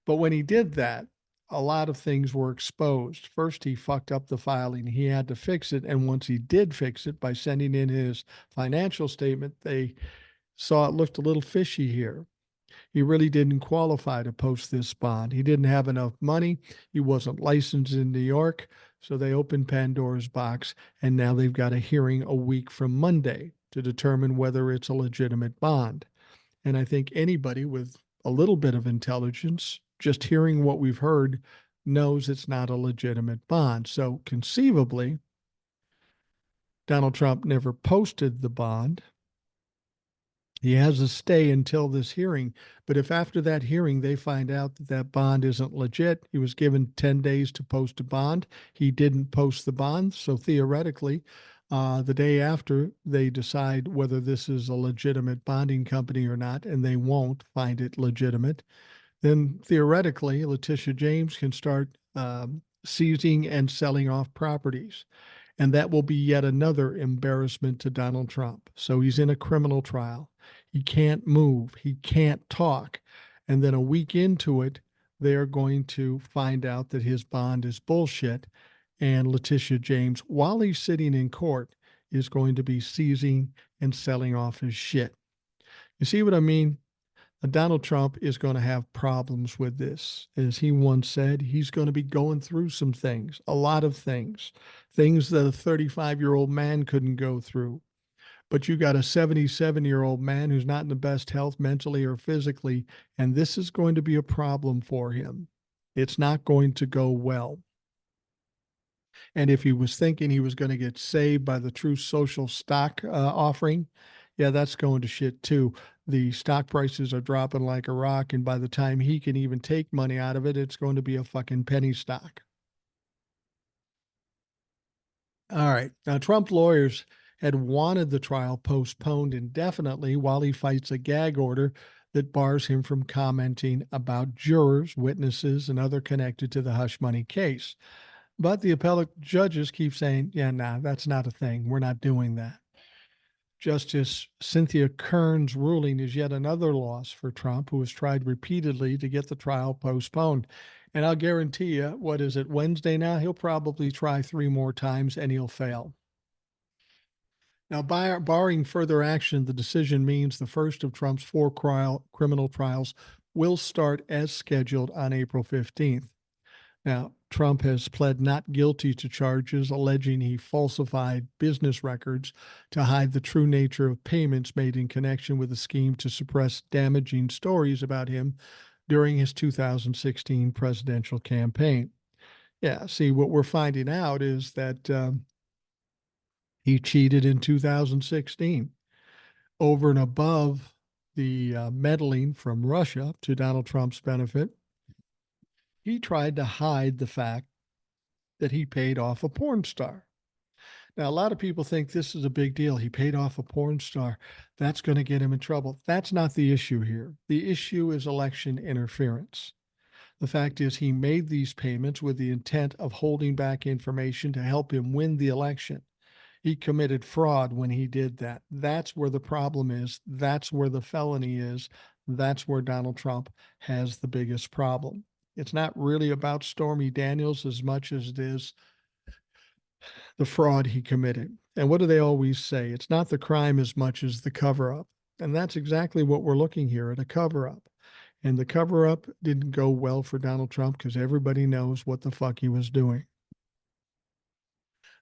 But when he did that, a lot of things were exposed. First, he fucked up the filing. He had to fix it. And once he did fix it by sending in his financial statement, they saw it looked a little fishy here. He really didn't qualify to post this bond. He didn't have enough money. He wasn't licensed in New York. So they opened Pandora's box. And now they've got a hearing a week from Monday to determine whether it's a legitimate bond. And I think anybody with a little bit of intelligence, just hearing what we've heard, knows it's not a legitimate bond. So conceivably, Donald Trump never posted the bond. He has a stay until this hearing. But if after that hearing they find out that that bond isn't legit, he was given 10 days to post a bond. He didn't post the bond. So theoretically, the day after they decide whether this is a legitimate bonding company or not, and they won't find it legitimate, then theoretically, Letitia James can start seizing and selling off properties. And that will be yet another embarrassment to Donald Trump. So he's in a criminal trial. He can't move, he can't talk. And then a week into it, they're going to find out that his bond is bullshit. And Letitia James, while he's sitting in court, is going to be seizing and selling off his shit. You see what I mean? Donald Trump is going to have problems with this. As he once said, he's going to be going through some things, a lot of things, things that a 35-year-old man couldn't go through. But you got a 77-year-old man who's not in the best health mentally or physically, and this is going to be a problem for him. It's not going to go well. And if he was thinking he was going to get saved by the True Social stock offering, yeah, that's going to shit too. The stock prices are dropping like a rock, and by the time he can even take money out of it, it's going to be a fucking penny stock. All right. Now, Trump lawyers had wanted the trial postponed indefinitely while he fights a gag order that bars him from commenting about jurors, witnesses, and other connected to the hush money case. But the appellate judges keep saying, yeah, nah, that's not a thing. We're not doing that. Justice Cynthia Kern's ruling is yet another loss for Trump, who has tried repeatedly to get the trial postponed. And I'll guarantee you, what is it, Wednesday now? He'll probably try 3 more times and he'll fail. Now, barring further action, the decision means the first of Trump's 4 criminal trials will start as scheduled on April 15th. Now, Trump has pled not guilty to charges alleging he falsified business records to hide the true nature of payments made in connection with a scheme to suppress damaging stories about him during his 2016 presidential campaign. Yeah, see, what we're finding out is that he cheated in 2016 over and above the meddling from Russia to Donald Trump's benefit. He tried to hide the fact that he paid off a porn star. Now, a lot of people think this is a big deal. He paid off a porn star. That's going to get him in trouble. That's not the issue here. The issue is election interference. The fact is, he made these payments with the intent of holding back information to help him win the election. He committed fraud when he did that. That's where the problem is. That's where the felony is. That's where Donald Trump has the biggest problem. It's not really about Stormy Daniels as much as it is the fraud he committed. And what do they always say? It's not the crime as much as the cover up. And that's exactly what we're looking here at, a cover up. And the cover up didn't go well for Donald Trump because everybody knows what the fuck he was doing.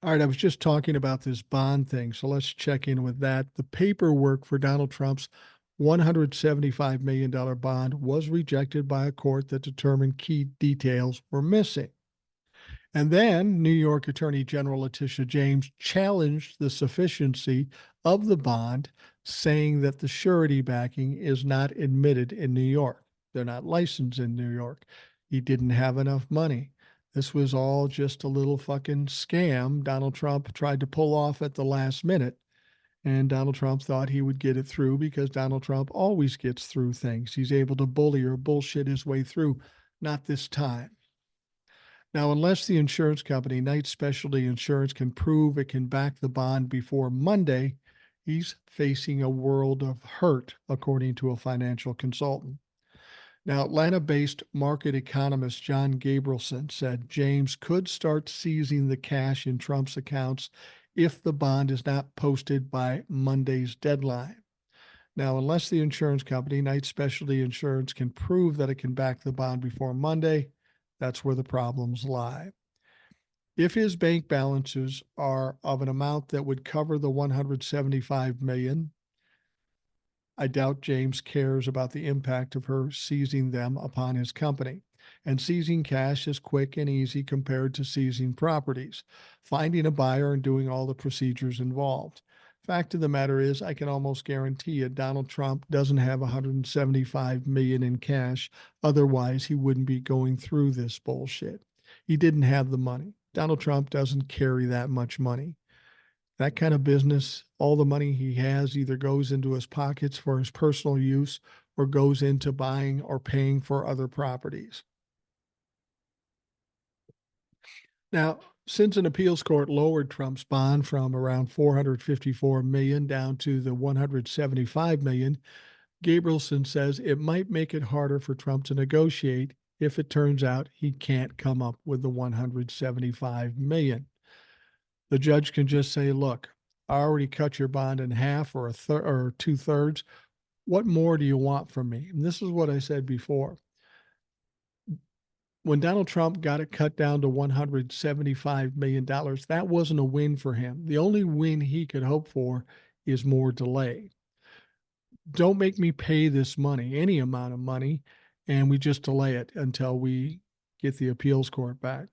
All right, I was just talking about this bond thing, so let's check in with that. The paperwork for Donald Trump's $175 million bond was rejected by a court that determined key details were missing. And then New York Attorney General Letitia James challenged the sufficiency of the bond, saying that the surety backing is not admitted in New York. They're not licensed in New York. He didn't have enough money. This was all just a little fucking scam Donald Trump tried to pull off at the last minute. And Donald Trump thought he would get it through because Donald Trump always gets through things. He's able to bully or bullshit his way through. Not this time. Now, unless the insurance company, Knight Specialty Insurance, can prove it can back the bond before Monday, he's facing a world of hurt, according to a financial consultant. Now, Atlanta-based market economist John Gabrielson said James could start seizing the cash in Trump's accounts if the bond is not posted by Monday's deadline. Now, unless the insurance company, Knight Specialty Insurance, can prove that it can back the bond before Monday, that's where the problems lie. If his bank balances are of an amount that would cover the $175 million, I doubt James cares about the impact of her seizing them upon his company. And seizing cash is quick and easy compared to seizing properties, finding a buyer and doing all the procedures involved. Fact of the matter is, I can almost guarantee you Donald Trump doesn't have 175 million in cash. Otherwise, he wouldn't be going through this bullshit. He didn't have the money. Donald Trump doesn't carry that much money. That kind of business, all the money he has either goes into his pockets for his personal use or goes into buying or paying for other properties. Now, since an appeals court lowered Trump's bond from around 454 million down to the 175 million, Gabrielson says it might make it harder for Trump to negotiate if it turns out he can't come up with the 175 million. The judge can just say, look, I already cut your bond in half or or 2/3. What more do you want from me? And this is what I said before. When Donald Trump got it cut down to $175 million, that wasn't a win for him. The only win he could hope for is more delay. Don't make me pay this money, any amount of money, and we just delay it until we get the appeals court back.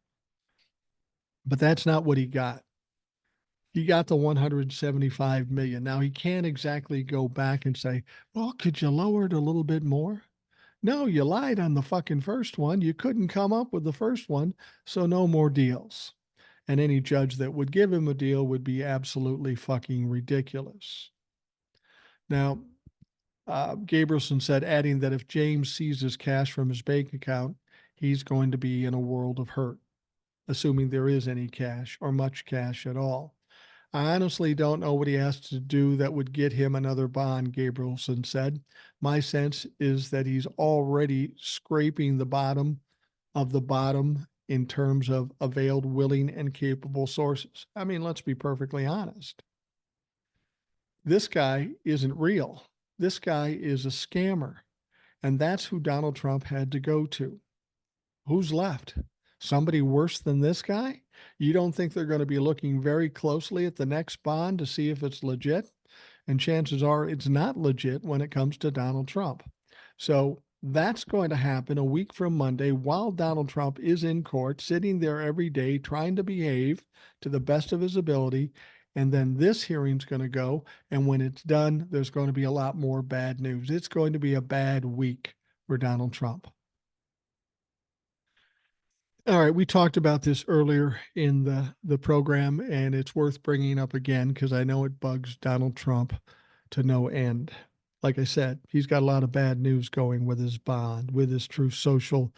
But that's not what he got. He got the 175 million. Now he can't exactly go back and say, well, could you lower it a little bit more? No, you lied on the fucking first one. You couldn't come up with the first one, so no more deals. And any judge that would give him a deal would be absolutely fucking ridiculous. Now, Gabrielson said, adding that if James seizes cash from his bank account, he's going to be in a world of hurt, assuming there is any cash or much cash at all. I honestly don't know what he has to do that would get him another bond, Gabrielson said. My sense is that he's already scraping the bottom of the bottom in terms of availed, willing, and capable sources. I mean, let's be perfectly honest. This guy isn't real. This guy is a scammer. And that's who Donald Trump had to go to. Who's left? Somebody worse than this guy? You don't think they're going to be looking very closely at the next bond to see if it's legit? And chances are it's not legit when it comes to Donald Trump. So that's going to happen a week from Monday while Donald Trump is in court, sitting there every day trying to behave to the best of his ability. And then this hearing's going to go. And when it's done, there's going to be a lot more bad news. It's going to be a bad week for Donald Trump. All right, we talked about this earlier in the program, and it's worth bringing up again because I know it bugs Donald Trump to no end. Like I said, he's got a lot of bad news going with his bond, with his True Social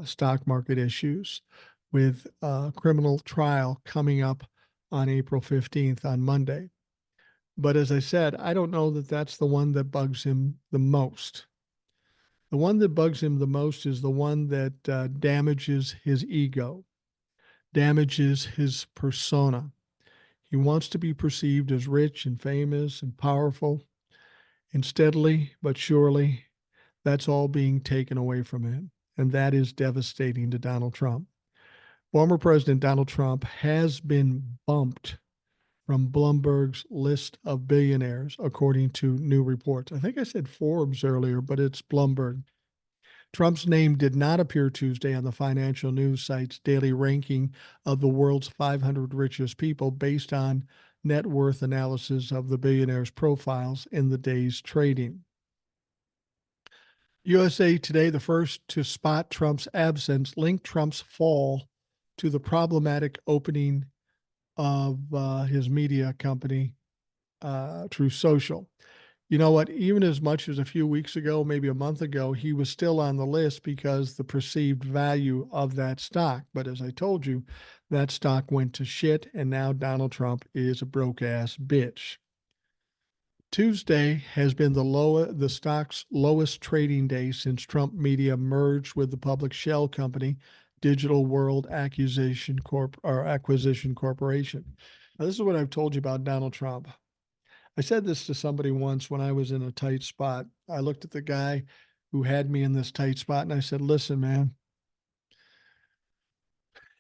stock market issues, with a criminal trial coming up on April 15th on Monday. But as I said, I don't know that that's the one that bugs him the most. The one that bugs him the most is the one that damages his ego, damages his persona. He wants to be perceived as rich and famous and powerful. And steadily but surely, that's all being taken away from him. And that is devastating to Donald Trump. Former President Donald Trump has been bumped from Bloomberg's list of billionaires, according to new reports. I think I said Forbes earlier, but it's Bloomberg. Trump's name did not appear Tuesday on the financial news site's daily ranking of the world's 500 richest people based on net worth analysis of the billionaires' profiles in the day's trading. USA Today, the first to spot Trump's absence, linked Trump's fall to the problematic opening of his media company, True Social. You know what? Even as much as a few weeks ago, maybe a month ago, he was still on the list because the perceived value of that stock. But as I told you, that stock went to shit, and now Donald Trump is a broke-ass bitch. Tuesday has been the stock's lowest trading day since Trump Media merged with the public shell company Digital World Acquisition Corporation. Now, this is what I've told you about Donald Trump. I said this to somebody once when I was in a tight spot. I looked at the guy who had me in this tight spot and I said, listen, man,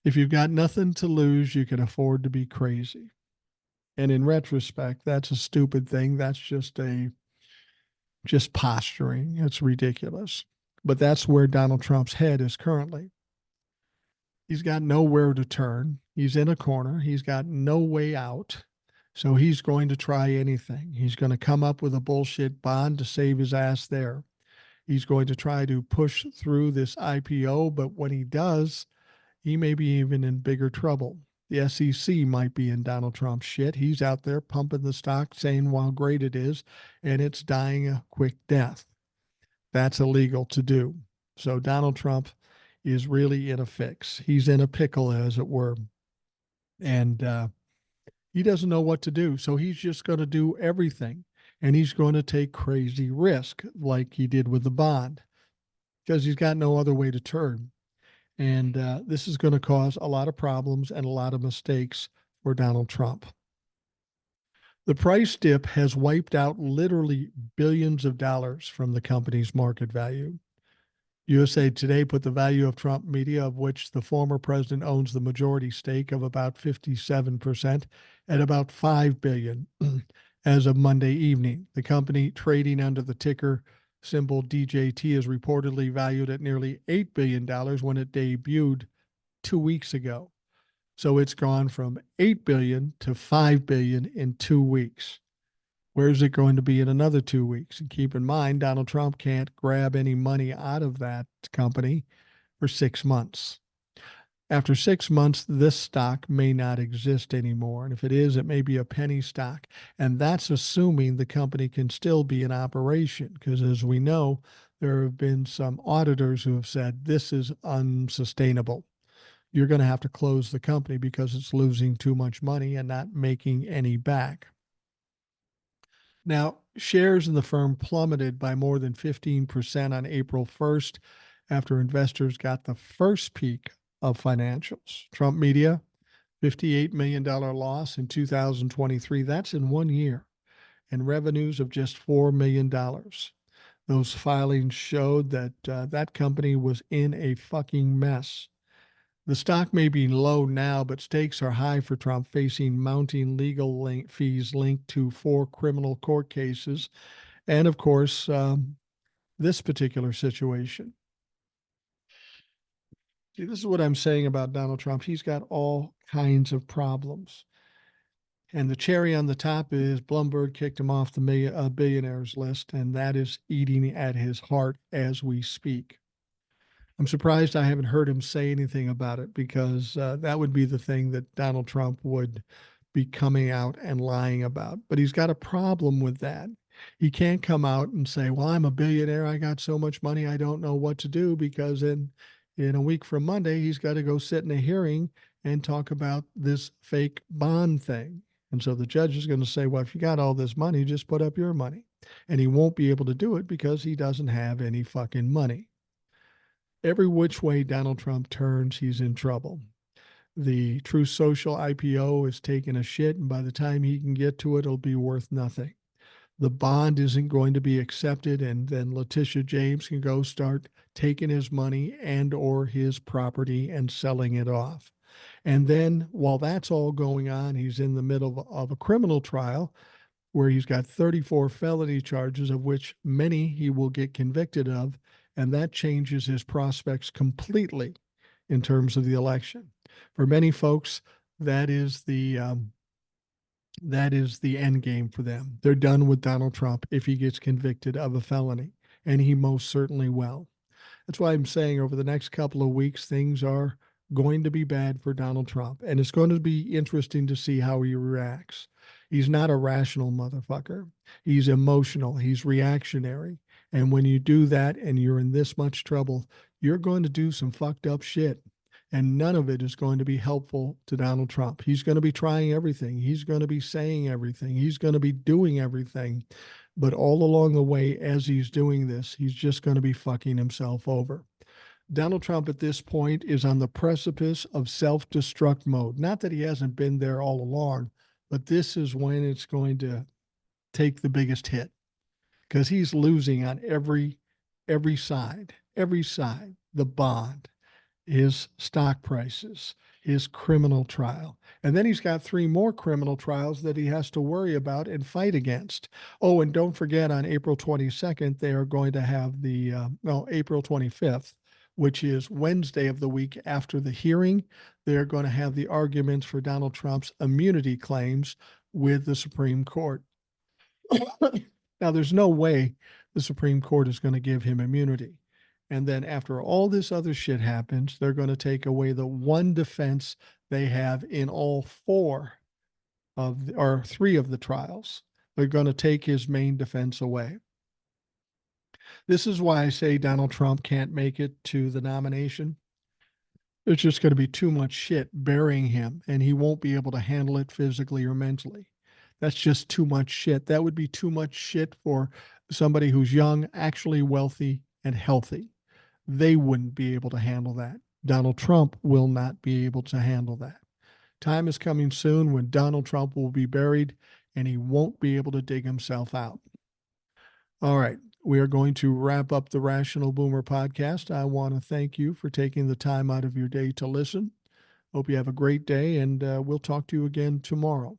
if you've got nothing to lose, you can afford to be crazy. And in retrospect, that's a stupid thing. That's just posturing. It's ridiculous. But that's where Donald Trump's head is currently. He's got nowhere to turn. He's in a corner. He's got no way out. So he's going to try anything. He's going to come up with a bullshit bond to save his ass there. He's going to try to push through this IPO, but when he does, he may be even in bigger trouble. The SEC might be in Donald Trump's shit. He's out there pumping the stock, saying how great it is, and it's dying a quick death. That's illegal to do. So Donald Trump is really in a fix. He's in a pickle, as it were. And he doesn't know what to do. So he's just going to do everything. And he's going to take crazy risk like he did with the bond because he's got no other way to turn. And this is going to cause a lot of problems and a lot of mistakes for Donald Trump. The price dip has wiped out literally billions of dollars from the company's market value. USA Today put the value of Trump Media, of which the former president owns the majority stake of about 57%, at about $5 billion as of Monday evening. The company, trading under the ticker symbol DJT, is reportedly valued at nearly $8 billion when it debuted 2 weeks ago. So it's gone from $8 billion to $5 billion in 2 weeks. Where's it going to be in another 2 weeks? And keep in mind, Donald Trump can't grab any money out of that company for 6 months. After 6 months, this stock may not exist anymore. And if it is, it may be a penny stock. And that's assuming the company can still be in operation. Because as we know, there have been some auditors who have said this is unsustainable. You're going to have to close the company because it's losing too much money and not making any back. Now, shares in the firm plummeted by more than 15% on April 1st after investors got the first peek of financials. Trump Media, $58 million loss in 2023. That's in 1 year. And revenues of just $4 million. Those filings showed that that company was in a fucking mess. The stock may be low now, but stakes are high for Trump, facing mounting legal fees linked to 4 criminal court cases. And of course, this particular situation. See, this is what I'm saying about Donald Trump. He's got all kinds of problems. And the cherry on the top is Bloomberg kicked him off the billionaires list, and that is eating at his heart as we speak. I'm surprised I haven't heard him say anything about it because that would be the thing that Donald Trump would be coming out and lying about. But he's got a problem with that. He can't come out and say, well, I'm a billionaire. I got so much money. I don't know what to do, because in a week from Monday, he's got to go sit in a hearing and talk about this fake bond thing. And so the judge is going to say, well, if you got all this money, just put up your money. And he won't be able to do it because he doesn't have any fucking money. Every which way Donald Trump turns, he's in trouble. The Truth Social IPO is taking a shit, and by the time he can get to it, it'll be worth nothing. The bond isn't going to be accepted, and then Letitia James can go start taking his money and or his property and selling it off. And then while that's all going on, he's in the middle of a criminal trial where he's got 34 felony charges, of which many he will get convicted of. And that changes his prospects completely in terms of the election. For many folks, that is the end game for them. They're done with Donald Trump if he gets convicted of a felony, and he most certainly will. That's why I'm saying over the next couple of weeks, things are going to be bad for Donald Trump, and it's going to be interesting to see how he reacts. He's not a rational motherfucker. He's emotional. He's reactionary. And when you do that and you're in this much trouble, you're going to do some fucked up shit. And none of it is going to be helpful to Donald Trump. He's going to be trying everything. He's going to be saying everything. He's going to be doing everything. But all along the way, as he's doing this, he's just going to be fucking himself over. Donald Trump at this point is on the precipice of self-destruct mode. Not that he hasn't been there all along, but this is when it's going to take the biggest hit, because he's losing on every side, the bond, his stock prices, his criminal trial. And then he's got 3 more criminal trials that he has to worry about and fight against. Oh, and don't forget, on April 22nd, they are going to have April 25th, which is Wednesday of the week after the hearing. They're going to have the arguments for Donald Trump's immunity claims, with the Supreme Court. Now, there's no way the Supreme Court is going to give him immunity. And then after all this other shit happens, they're going to take away the one defense they have in all three of the trials. They're going to take his main defense away. This is why I say Donald Trump can't make it to the nomination. There's just going to be too much shit burying him, and he won't be able to handle it physically or mentally. That's just too much shit. That would be too much shit for somebody who's young, actually wealthy, and healthy. They wouldn't be able to handle that. Donald Trump will not be able to handle that. Time is coming soon when Donald Trump will be buried and he won't be able to dig himself out. All right. We are going to wrap up the Rational Boomer podcast. I want to thank you for taking the time out of your day to listen. Hope you have a great day, and we'll talk to you again tomorrow.